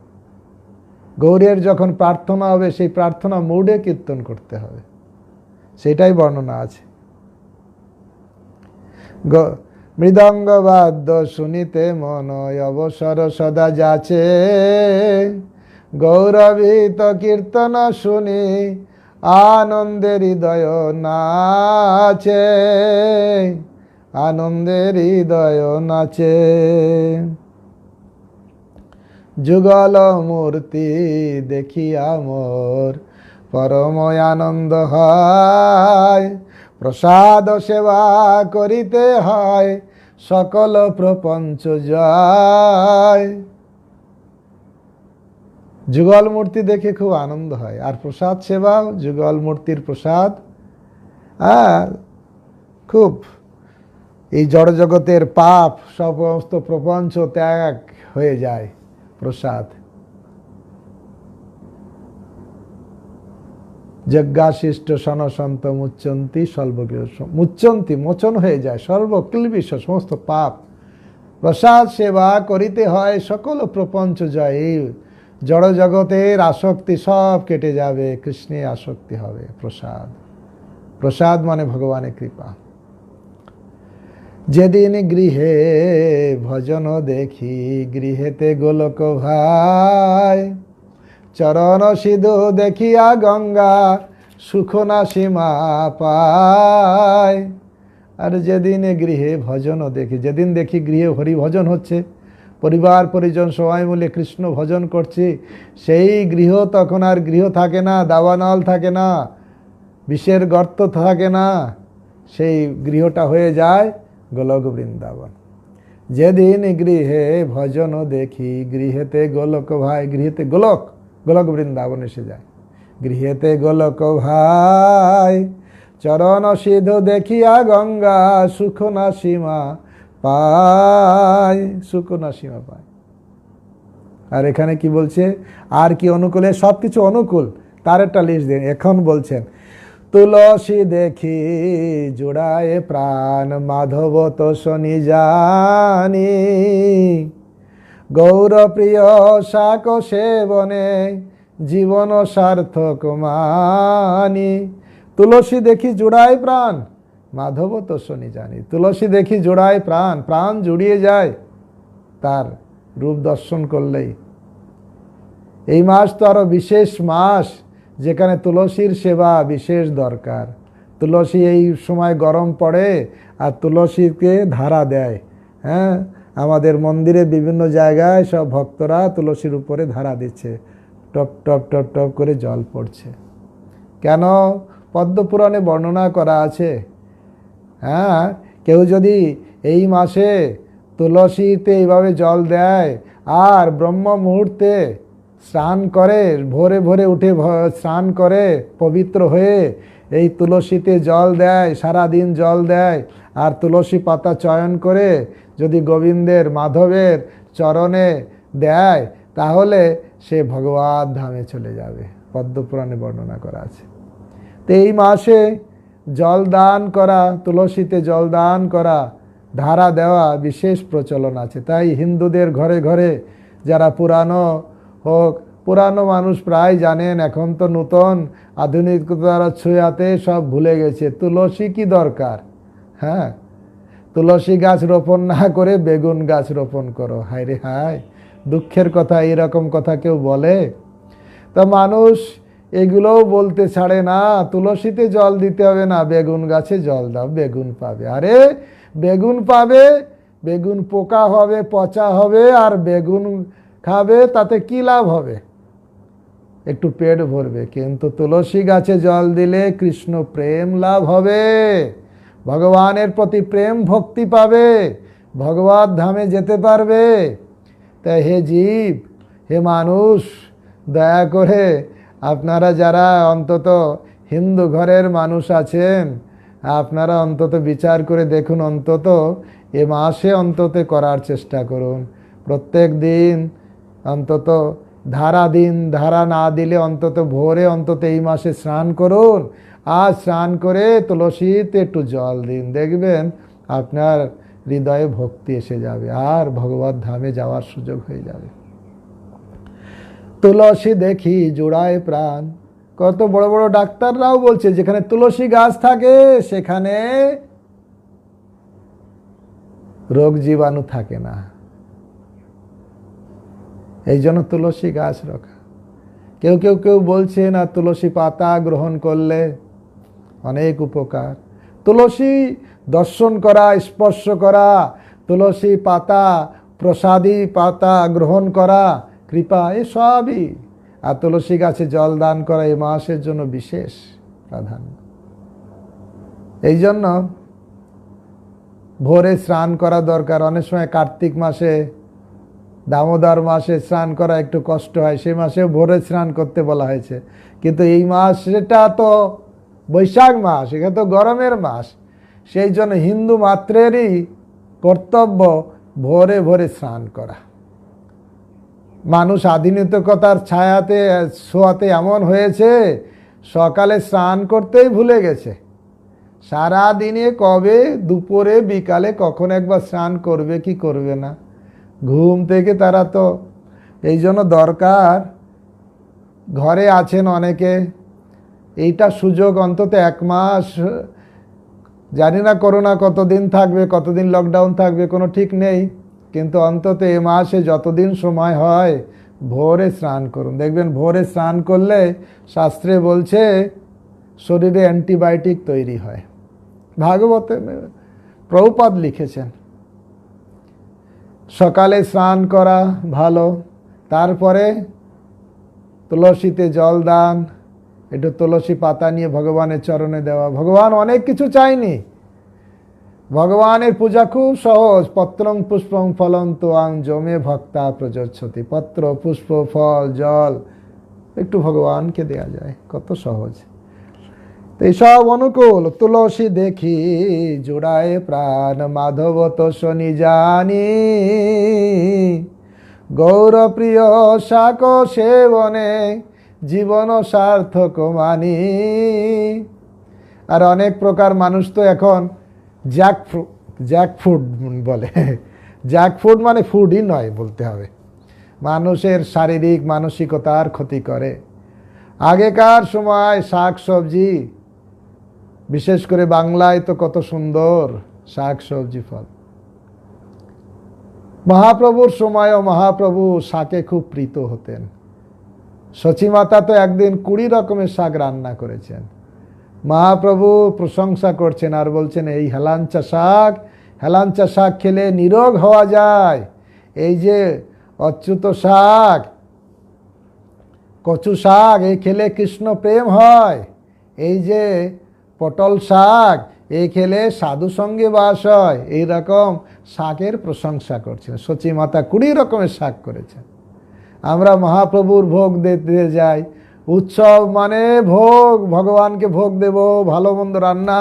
গৌরের যখন প্রার্থনা হবে সেই প্রার্থনা মুডে কীর্তন করতে হবে, সেটাই বর্ণনা আছে। মৃদঙ্গ বাদ্য শুনিতে মন অবসর সদা যাচে, গৌরবিহিত কীর্তন শুনি আনন্দের হৃদয় নাচে, আনন্দের হৃদয় নাচে। যুগল মূর্তি দেখিয়া মোর পরম আনন্দ হয়, প্রসাদ সেবা করিতে হয় সকল প্রপঞ্চ যায়। যুগল মূর্তি দেখে খুব আনন্দ হয়, আর প্রসাদ সেবাও যুগল মূর্তির প্রসাদ। আর খুব এই জড় জগতের পাপ সমস্ত প্রপঞ্চ ত্যাগ হয়ে যায় প্রসাদ। যজ্ঞাশিষ্ট সনসন্ত মুচ্চন্তি মুচ্চন্তি মোচন হয়ে যায় সর্বক্লিবিষ সমস্ত পাপ। প্রসাদ সেবা করিতে হয় সকল প্রপঞ্চ জয়। এই জড় জগতের আসক্তি সব কেটে যাবে, কৃষ্ণে আসক্তি হবে। প্রসাদ, প্রসাদ মানে ভগবানের কৃপা। যেদিন গৃহে ভজন দেখি গৃহেতে গোলক ভাই, চরণ সিধু দেখিয়া গঙ্গা সুখ না সীমা পায়। আর যেদিন গৃহে ভজন দেখি, যেদিন দেখি গৃহে হরি ভজন হচ্ছে, পরিবার পরিজন সবাই মিলে কৃষ্ণ ভজন করছি, সেই গৃহ তখন আর গৃহ থাকে না, দাবানল থাকে না, বিষের গর্ত থাকে না, সেই গৃহটা হয়ে যায় গোলক বৃন্দাবন। যেদিন গৃহে ভজন দেখি গৃহেতে গোলক ভাই, গৃহেতে গোলক, গোলক বৃন্দাবন এসে যায়। গৃহেতে গোলক ভাই, চরণ সিধু দেখিয়া গঙ্গা সুখ না সীমা পায়, সুখ না সীমা পায়। আর এখানে কি বলছে, আর কি অনুকূলে, সব কিছু অনুকূল, তার একটা লিস্ট দিন। এখন বলছেন, তুলসী দেখি জুড়ায় প্রাণ মাধব তো শনি জানি, গৌর প্রিয় শাক সেবনে জীবন সার্থক মানি। তুলসী দেখি জুড়ায় প্রাণ মাধব তো শনি জানি। তুলসী দেখি জোড়ায় প্রাণ, প্রাণ জুড়িয়ে যায় তার রূপ দর্শন করলেই। এই মাস তো আরো বিশেষ মাস, যেখানে তুলসীর সেবা বিশেষ দরকার। তুলসী এই সময় গরম পড়ে আর তুলসীকে ধারা দেয়। হ্যাঁ, আমাদের মন্দিরে বিভিন্ন জায়গায় সব ভক্তরা তুলসীর উপরে ধারা দিচ্ছে, টপ টপ টপ টপ করে জল পড়ছে। কেন? পদ্মপুরাণে বর্ণনা করা আছে। হ্যাঁ, কেউ যদি এই মাসে তুলসীতে এইভাবে জল দেয় আর ব্রহ্ম মুহূর্তে স্নান করে, ভোরে ভোরে উঠে স্নান করে পবিত্র হয়ে এই তুলসীতে জল দেয়, সারাদিন জল দেয়, আর তুলসী পাতা চয়ন করে যদি গোবিন্দের মাধবের চরণে দেয়, তাহলে সে ভগবত ধামে চলে যাবে। পদ্মপুরাণে বর্ণনা করা আছে। তো এই মাসে জল দান করা, তুলসীতে জল দান করা, ধারা দেওয়া বিশেষ প্রচলন আছে। তাই হিন্দুদের ঘরে ঘরে, যারা পুরানো হোক, পুরানো মানুষ প্রায় জানেন, এখন তো নূতন আধুনিকতার ছোঁয়াতে সব ভুলে গেছে। তুলসী কি দরকার? হ্যাঁ, তুলসী গাছ রোপণ না করে বেগুন গাছ রোপণ করো। হায় রে হায়, দুঃখের কথা, এরকম কথা কেউ বলে? তা মানুষ এগুলোও বলতে ছাড়ে না, তুলসীতে জল দিতে হবে না, বেগুন গাছে জল দাও, বেগুন পাবে। আরে বেগুন পাবে, বেগুন পোকা হবে, পচা হবে, আর বেগুন খাবে, তাতে কি লাভ হবে? একটু পেট ভরবে। কিন্তু তুলসী গাছে জল দিলে কৃষ্ণ প্রেম লাভ হবে, ভগবানের প্রতি প্রেম ভক্তি পাবে, ভগবত ধামে যেতে পারবে। তাই হে জীব, হে মানুষ, দয়া করে আপনারা যারা অন্তত হিন্দু ঘরের মানুষ আছেন, আপনারা অন্তত বিচার করে দেখুন, অন্তত এ মাসে অন্তত করার চেষ্টা করুন। প্রত্যেক দিন অন্তত ধারা দিন, ধারা না দিলে অন্তত ভোরে অন্তত এই মাসে স্নান করুন। আর স্নান করে তুলসীতে একটু জল দিন, দেখবেন আপনার হৃদয়ে ভক্তি এসে যাবে, আর ভগবত ধামে যাওয়ার সুযোগ হয়ে যাবে। তুলসী দেখি জোড়ায় প্রাণ। কত বড় বড় ডাক্তাররাও বলছে, যেখানে তুলসী গাছ থাকে সেখানে রোগ জীবাণু থাকে না। এই জন্য তুলসী গাছ রাখা। কেউ কেউ কেউ বলছে না, তুলসী পাতা গ্রহণ করলে অনেক উপকার। তুলসী দর্শন করা, স্পর্শ করা, তুলসী পাতা, প্রসাদী পাতা গ্রহণ করা, কৃপা, এ সবই। আর তুলসী গাছে জল দান করা এই মাসের জন্য বিশেষ প্রাধান্য। এই জন্য ভোরে স্নান করা দরকার। অনেক সময় কার্তিক মাসে, দামোদর মাসে স্নান করা একটু কষ্ট হয়, সেই মাসে ভোরে স্নান করতে বলা হয়েছে। কিন্তু এই মাস, সেটা তো বৈশাখ মাস, এটা তো গরমের মাস, সেই জন্য হিন্দু মাত্রেরই কর্তব্য ভোরে ভোরে স্নান করা। মানুষ আধুনিকতার ছায়াতে ছোঁয়াতে এমন হয়েছে, সকালে স্নান করতেই ভুলে গেছে। সারা দিনে কবে দুপুরে বিকালে কখন একবার স্নান করবে কি করবে না, ঘুম থেকে তারা তো, এই জন্য দরকার, ঘরে আছেন অনেকে, এইটা সুযোগ অন্তত 1 মাস, জানি না করোনা কতদিন থাকবে, কতদিন লকডাউন থাকবে কোনো ঠিক নেই, কিন্তু অন্তত এ মাসে যতদিন সময় হয় ভোরে স্নান করুন। দেখবেন ভোরে স্নান করলে শাস্ত্রে বলছে শরীরে অ্যান্টিবায়োটিক তৈরি হয়। ভাগবতে প্রভুপাদ লিখেছেন সকালে স্নান করা ভালো, তারপরে তুলসীতে জল দান, একটু তুলসী পাতা নিয়ে ভগবানের চরণে দেওয়া। ভগবান অনেক কিছু চাইনি, ভগবানের পূজা খুব সহজ। পত্রং পুষ্পং ফলং তোয়াং জমে ভক্তা প্রযচ্ছতি। পত্র, পুষ্প, ফল, জল একটু ভগবানকে দেয়া যায়, কত সহজ। এইসব অনুকূল। তুলসী দেখি জোড়ায় প্রাণ, মাধব তো শনি জানি, গৌরপ্রিয় শাক সেবনে জীবন সার্থক মানি। আর অনেক প্রকার মানুষ তো এখন জ্যাকফ্রুট বলে। জ্যাকফ্রুট মানে ফুডই নয় বলতে হবে, মানুষের শারীরিক মানসিকতার ক্ষতি করে। আগেকার সময় শাক সবজি, বিশেষ করে বাংলায় তো কত সুন্দর শাক সবজি ফল। মহাপ্রভুর সময়ও মহাপ্রভু শাকে খুব প্রীত হতেন। সচিমাতা তো একদিন 20 রকমের শাক রান্না করেছেন। মহাপ্রভু প্রশংসা করছেন আর বলছেন এই হেলাঞ্চা শাক খেলে নিরোগ হওয়া যায়। এই যে অচ্যুত শাক, কচু শাক, এই খেলে কৃষ্ণ প্রেম হয়। এই যে পটল শাক, এই খেলে সাধু সঙ্গে বাস হয়। এইরকম শাকের প্রশংসা করছেন। সচিমাতা 20 রকমের শাক করেছেন। আমরা মহাপ্রভুর ভোগ দিতে যাই, উৎসব মানে ভোগ, ভগবানকে ভোগ দেব, ভালো মন্দ রান্না,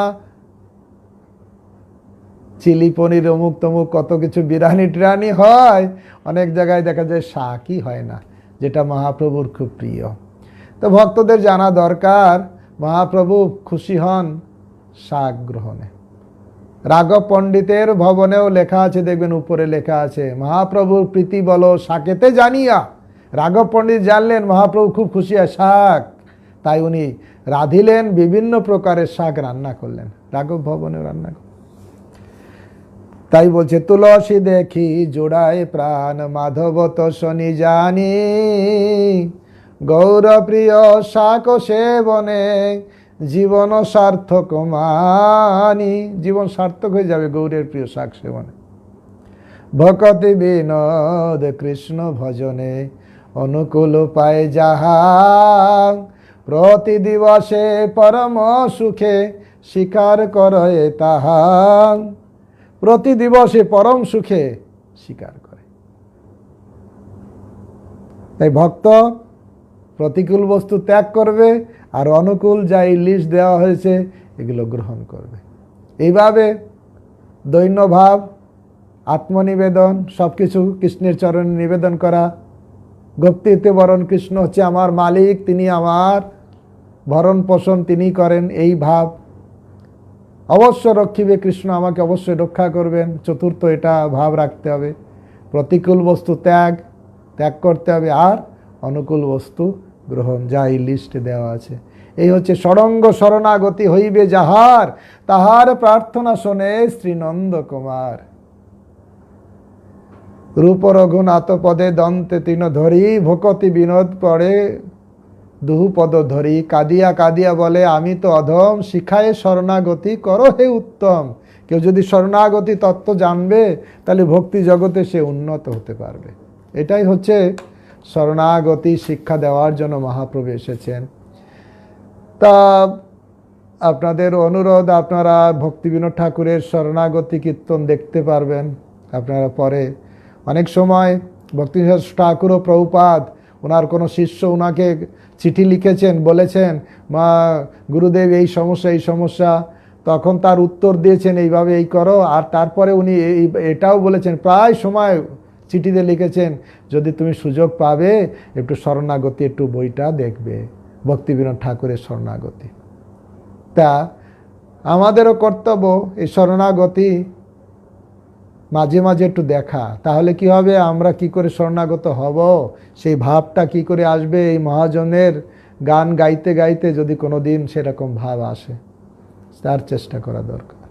চিলি পনির, অমুক তমুক কত কিছু, বিরিয়ানি টিরানি হয়। অনেক জায়গায় দেখা যায় শাকই হয় না, যেটা মহাপ্রভুর খুব প্রিয়। তো ভক্তদের জানা দরকার মহাপ্রভু খুশি হন শাক গ্রহণে। রাঘব পণ্ডিতের ভবনেও লেখা আছে, দেখবেন উপরে লেখা আছে মহাপ্রভুর প্রীতি বলো শাকেতে জানিয়া। রাঘব পণ্ডিত জানলেন মহাপ্রভু খুব খুশি হয় শাক, তাই উনি রাঁধিলেন, বিভিন্ন প্রকারের শাক রান্না করলেন, রাঘব ভবনে রান্না করলেন। তাই বলছে তুলসী দেখি জোড়ায় প্রাণ, মাধব তো শনি জানি, গৌরপ্রিয় শাক সেবনে জীবন সার্থক মানি। জীবন সার্থক হয়ে যাবে গৌরের প্রিয় শাক সেবনে। ভকতি বিনোদ কৃষ্ণ ভজনে অনুকূল পায় যাহা, প্রতি দিবসে পরম সুখে স্বীকার করে তাহা। প্রতি দিবসে পরম সুখে স্বীকার করে। তাই ভক্ত প্রতিকূল বস্তু ত্যাগ করবে আর অনুকূল যা এই লিস্ট দেওয়া হয়েছে এগুলো গ্রহণ করবে। এইভাবে দৈন্যভাব, আত্মনিবেদন, সব কিছু কৃষ্ণের চরণে নিবেদন করা। ভক্তিতে বরণ, কৃষ্ণ হচ্ছে আমার মালিক, তিনি আমার ভরণ পোষণ তিনি করেন, এই ভাব। অবশ্য রক্ষিবে কৃষ্ণ, আমাকে অবশ্যই রক্ষা করবেন, চতুর্থ এটা ভাব রাখতে হবে। প্রতিকূল বস্তু ত্যাগ করতে হবে, আর অনুকূল বস্তু গ্রহণ, যা এই লিস্টে দেওয়া আছে। এই হচ্ছে ষড়ঙ্গ শরণাগতি হইবে যাহার, তাহার প্রার্থনা শোনে শ্রীনন্দ কুমার। রূপ রঘুনাথ পদে দন্তে তিন ধরি, ভকতি বিনোদ পড়ে দুহু পদ ধরি। কাঁদিয়া কাঁদিয়া বলে আমি তো অধম, শিখায় শরণাগতি করো হে উত্তম। কেউ যদি শরণাগতি তত্ত্ব জানবে তাহলে ভক্তি জগতে সে উন্নত হতে পারবে। এটাই হচ্ছে শরণাগতি শিক্ষা দেওয়ার জন্য মহাপ্রভু এসেছেন। তা আপনাদের অনুরোধ, আপনারা ভক্তিবিনোদ ঠাকুরের শরণাগতি কীর্তন দেখতে পারবেন। আপনারা পরে অনেক সময় ভক্তিবিনোদ ঠাকুর ও প্রভুপাদ ওনার কোনো শিষ্য ওনাকে চিঠি লিখেছেন, বলেছেন মা গুরুদেব এই সমস্যা, তখন তার উত্তর দিয়েছেন এইভাবে এই করো। আর তারপরে উনি এটাও বলেছেন, প্রায় সময় চিঠিতে লিখেছেন যদি তুমি সুযোগ পাবে একটু শরণাগতি, একটু বইটা দেখবে, ভক্তিবিনোদ ঠাকুরের শরণাগতি। তা আমাদেরও কর্তব্য এই শরণাগতি মাঝে মাঝে একটু দেখা। তাহলে কি হবে, আমরা কি করে শরণাগত হব, সেই ভাবটা কি করে আসবে। এই মহাজনের গান গাইতে গাইতে যদি কোনো দিন সেরকম ভাব আসে, তার চেষ্টা করা দরকার।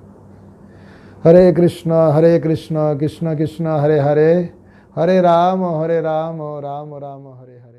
হরে কৃষ্ণ কৃষ্ণ কৃষ্ণ হরে হরে, হরে রাম রাম রাম হরে হরে।